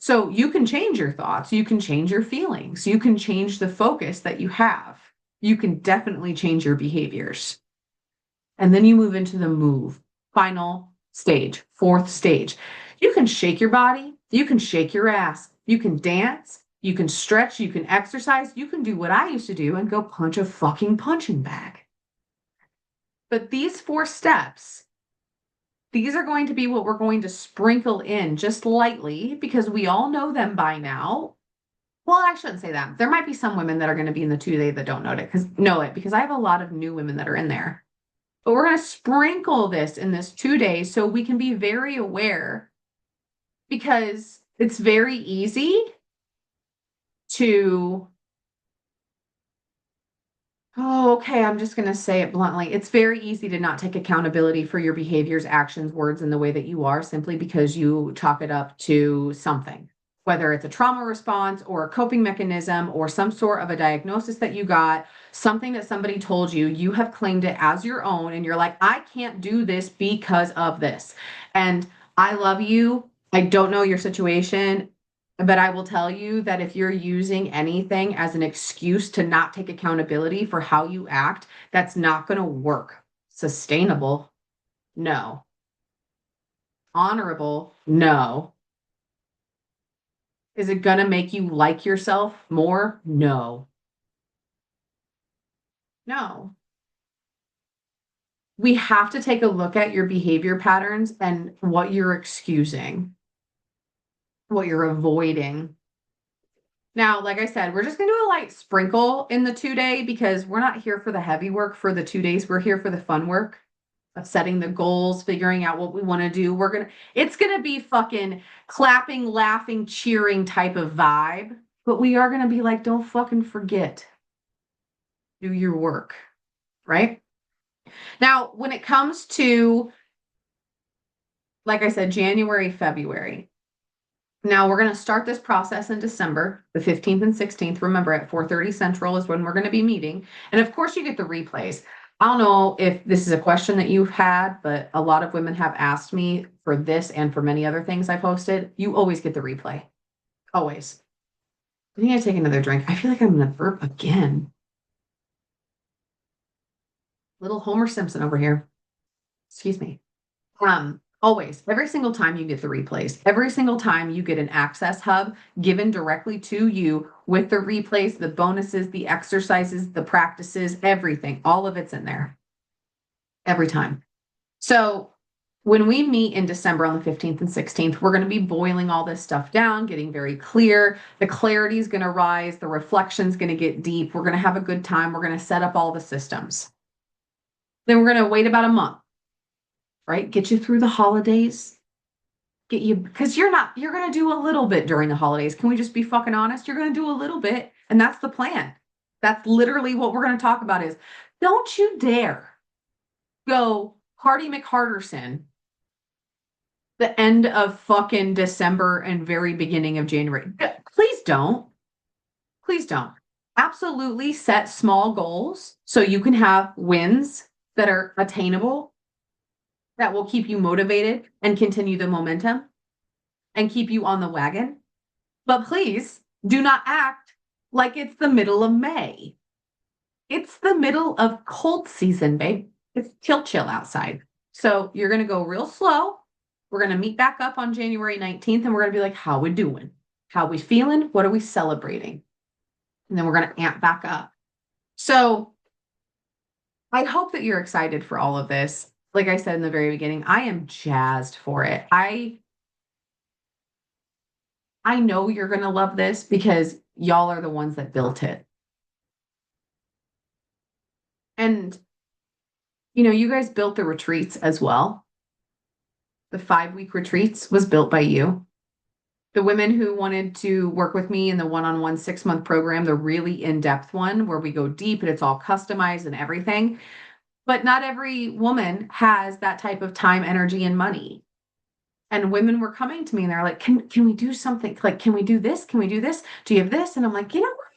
So you can change your thoughts. You can change your feelings. You can change the focus that you have. You can definitely change your behaviors. And then you move into the final stage, 4th stage. You can shake your body. You can shake your ass. You can dance. You can stretch. You can exercise. You can do what I used to do and go punch a fucking punching bag. But these 4 steps, these are going to be what we're going to sprinkle in just lightly, because we all know them by now. Well, I shouldn't say that. There might be some women that are going to be in the 2 day that don't know it, because I have a lot of new women that are in there. But we're going to sprinkle this in this 2 days so we can be very aware because it's very easy to, oh, okay, I'm just going to say it bluntly. It's very easy to not take accountability for your behaviors, actions, words, and the way that you are simply because you chalk it up to something, whether it's a trauma response or a coping mechanism or some sort of a diagnosis that you got, something that somebody told you, you have claimed it as your own, and you're like, I can't do this because of this. And I love you. I don't know your situation. But I will tell you that if you're using anything as an excuse to not take accountability for how you act, that's not going to work. Sustainable? No. Honorable? No. Is it going to make you like yourself more? No. No. We have to take a look at your behavior patterns and what you're excusing, what you're avoiding. Now, like I said, we're just going to do a light sprinkle in the 2 day because we're not here for the heavy work for the 2 days. We're here for the fun work of setting the goals, figuring out what we want to do. It's going to be fucking clapping, laughing, cheering type of vibe, but we are going to be like, don't fucking forget, do your work, right? Now, when it comes to, like I said, January, February, now we're going to start this process in December, the 15th and 16th. Remember, at 4:30 Central is when we're going to be meeting. And of course, you get the replays. I don't know if this is a question that you've had, but a lot of women have asked me for this and for many other things I've posted. You always get the replay. Always. I need to take another drink. I feel like I'm going to burp again. Little Homer Simpson over here. Excuse me. Always, every single time you get the replays, every single time you get an access hub given directly to you with the replays, the bonuses, the exercises, the practices, everything, all of it's in there every time. So when we meet in December on the 15th and 16th, we're going to be boiling all this stuff down, getting very clear. The clarity is going to rise. The reflection is going to get deep. We're going to have a good time. We're going to set up all the systems. Then we're going to wait about a month, right? Get you through the holidays. Get you, because you're going to do a little bit during the holidays. Can we just be fucking honest? You're going to do a little bit, and that's the plan. That's literally what we're going to talk about is don't you dare go Hardy McHarderson the end of fucking December and very beginning of January. Please don't. Please don't. Absolutely set small goals so you can have wins that are attainable, that will keep you motivated and continue the momentum and keep you on the wagon. But please do not act like it's the middle of May. It's the middle of cold season, babe. It's chill outside. So you're going to go real slow. We're going to meet back up on January 19th and we're going to be like, how we doing? How we feeling? What are we celebrating? And then we're going to amp back up. So I hope that you're excited for all of this. Like I said in the very beginning, I am jazzed for it. I know you're going to love this because y'all are the ones that built it. And, you guys built the retreats as well. The 5-week retreats was built by you. The women who wanted to work with me in the one-on-one 6-month program, the really in-depth one where we go deep and it's all customized and everything. But not every woman has that type of time, energy, and money. And women were coming to me and they're like, can we do something? Like, can we do this? Can we do this? Do you have this? And I'm like, you know what?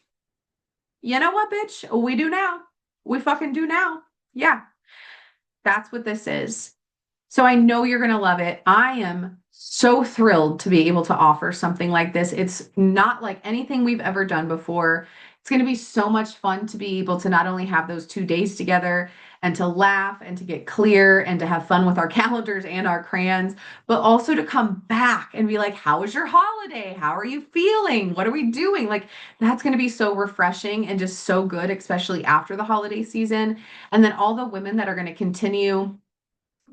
You know what, bitch? We do now. We fucking do now. Yeah. That's what this is. So I know you're going to love it. I am so thrilled to be able to offer something like this. It's not like anything we've ever done before. It's going to be so much fun to be able to not only have those 2 days together and to laugh and to get clear and to have fun with our calendars and our crayons, but also to come back and be like, how was your holiday? How are you feeling? What are we doing? Like, that's going to be so refreshing and just so good, especially after the holiday season. And then all the women that are going to continue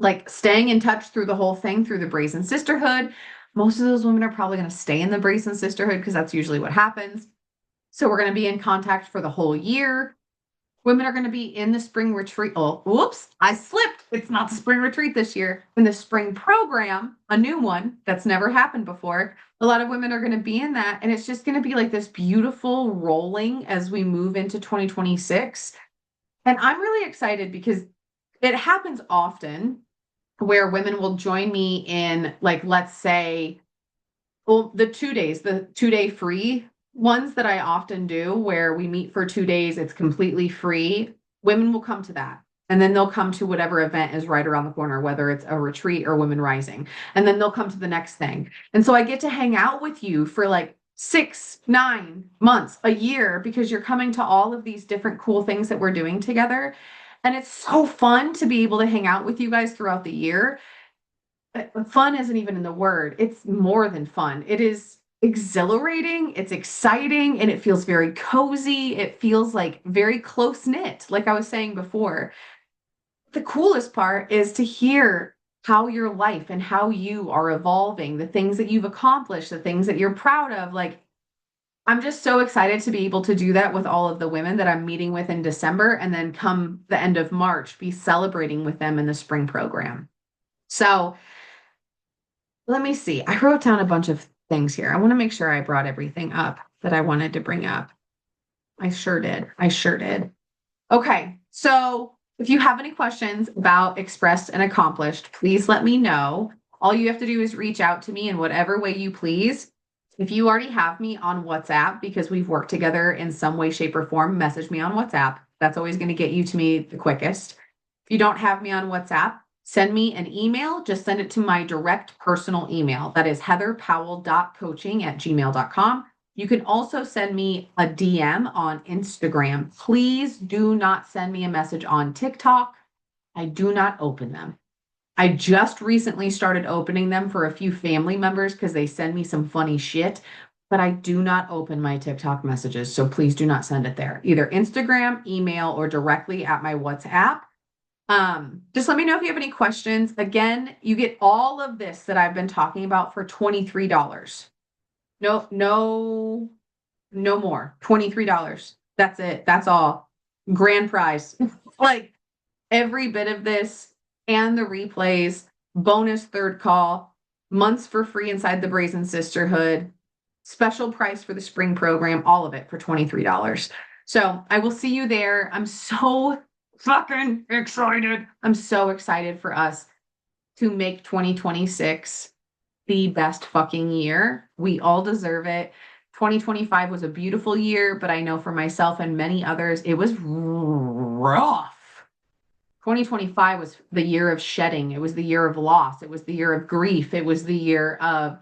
like staying in touch through the whole thing, through the Brazen Sisterhood. Most of those women are probably going to stay in the Brazen Sisterhood because that's usually what happens. So we're going to be in contact for the whole year. Women are going to be in the spring retreat. Oh, whoops, I slipped. It's not the spring retreat this year. In the spring program, a new one that's never happened before. A lot of women are going to be in that. And it's just going to be like this beautiful rolling as we move into 2026. And I'm really excited because it happens often where women will join me in, like, let's say, well, the 2 days, the 2 day free ones that I often do, where we meet for 2 days, it's completely free. Women will come to that. And then they'll come to whatever event is right around the corner, whether it's a retreat or Women Rising. And then they'll come to the next thing. And so I get to hang out with you for like 6, 9 months, a year, because you're coming to all of these different cool things that we're doing together. And it's so fun to be able to hang out with you guys throughout the year. Fun isn't even in the word. It's more than fun. It is exhilarating, it's exciting, and it feels very cozy. It feels like very close knit, like I was saying before. The coolest part is to hear how your life and how you are evolving, the things that you've accomplished, the things that you're proud of. Like, I'm just so excited to be able to do that with all of the women that I'm meeting with in December, and then come the end of March, be celebrating with them in the spring program. So let me see. I wrote down a bunch of things here. I want to make sure I brought everything up that I wanted to bring up. I sure did. I sure did. Okay. So if you have any questions about expressed and accomplished, please let me know. All you have to do is reach out to me in whatever way you please. If you already have me on WhatsApp because we've worked together in some way, shape, or form, message me on WhatsApp. That's always going to get you to me the quickest. If you don't have me on WhatsApp, send me an email. Just send it to my direct personal email. That is heatherpowell.coaching@gmail.com. You can also send me a DM on Instagram. Please do not send me a message on TikTok. I do not open them. I just recently started opening them for a few family members because they send me some funny shit, but I do not open my TikTok messages. So please do not send it there. Either Instagram, email, or directly at my WhatsApp. Just let me know if you have any questions. Again, you get all of this that I've been talking about for $23. No, no, no more. $23. That's it. That's all. Grand prize. Like, every bit of this and the replays, bonus third call, months for free inside the Brazen Sisterhood, special price for the spring program, all of it for $23. So I will see you there. I'm so fucking excited. I'm so excited for us to make 2026 the best fucking year. We all deserve it. 2025 was a beautiful year, but I know for myself and many others, it was rough. 2025 was the year of shedding. It was the year of loss. It was the year of grief. It was the year of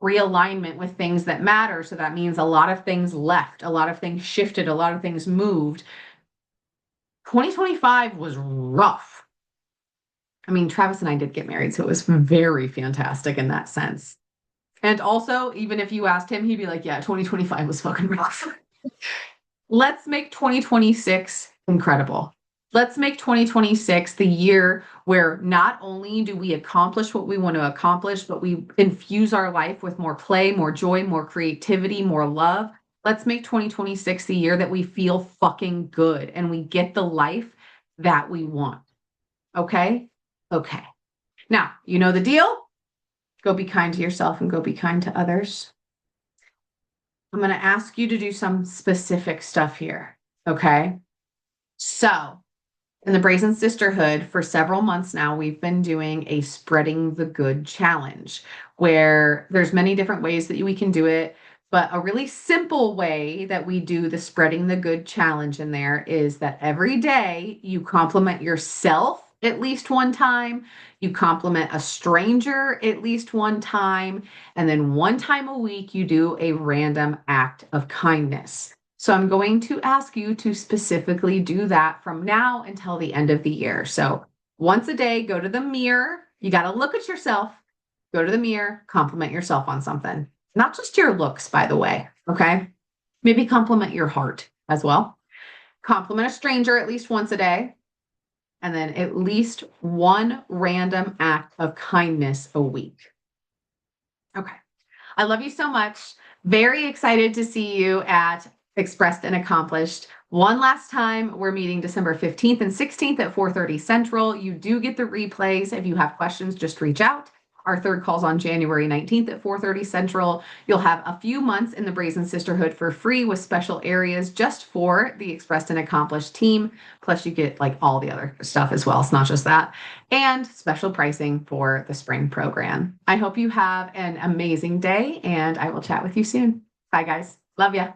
realignment with things that matter. So that means a lot of things left, a lot of things shifted, a lot of things moved. 2025 was rough. I mean, Travis and I did get married, so it was very fantastic in that sense. And also, even if you asked him, he'd be like, yeah, 2025 was fucking rough. Let's make 2026 incredible. Let's make 2026 the year where not only do we accomplish what we want to accomplish, but we infuse our life with more play, more joy, more creativity, more love. Let's make 2026 the year that we feel fucking good and we get the life that we want. Okay? Okay. Now, you know the deal. Go be kind to yourself and go be kind to others. I'm going to ask you to do some specific stuff here. Okay? So, in the Brazen Sisterhood, for several months now, we've been doing a Spreading the Good challenge, where there's many different ways that we can do it. But a really simple way that we do the Spreading the Good challenge in there is that every day you compliment yourself at least one time, you compliment a stranger at least one time, and then one time a week you do a random act of kindness. So I'm going to ask you to specifically do that from now until the end of the year. So once a day, go to the mirror. You got to look at yourself, go to the mirror, compliment yourself on something. Not just your looks, by the way, okay? Maybe compliment your heart as well. Compliment a stranger at least once a day, and then at least one random act of kindness a week. Okay. I love you so much. Very excited to see you at Expressed and accomplished. One last time, we're meeting December 15th and 16th at 4:30 Central. You do get the replays. If you have questions, just reach out. Our third call's on January 19th at 4:30 Central. You'll have a few months in the Brazen Sisterhood for free with special areas just for the Expressed and Accomplished team. Plus, you get like all the other stuff as well. It's not just that. And special pricing for the spring program. I hope you have an amazing day, and I will chat with you soon. Bye, guys. Love ya.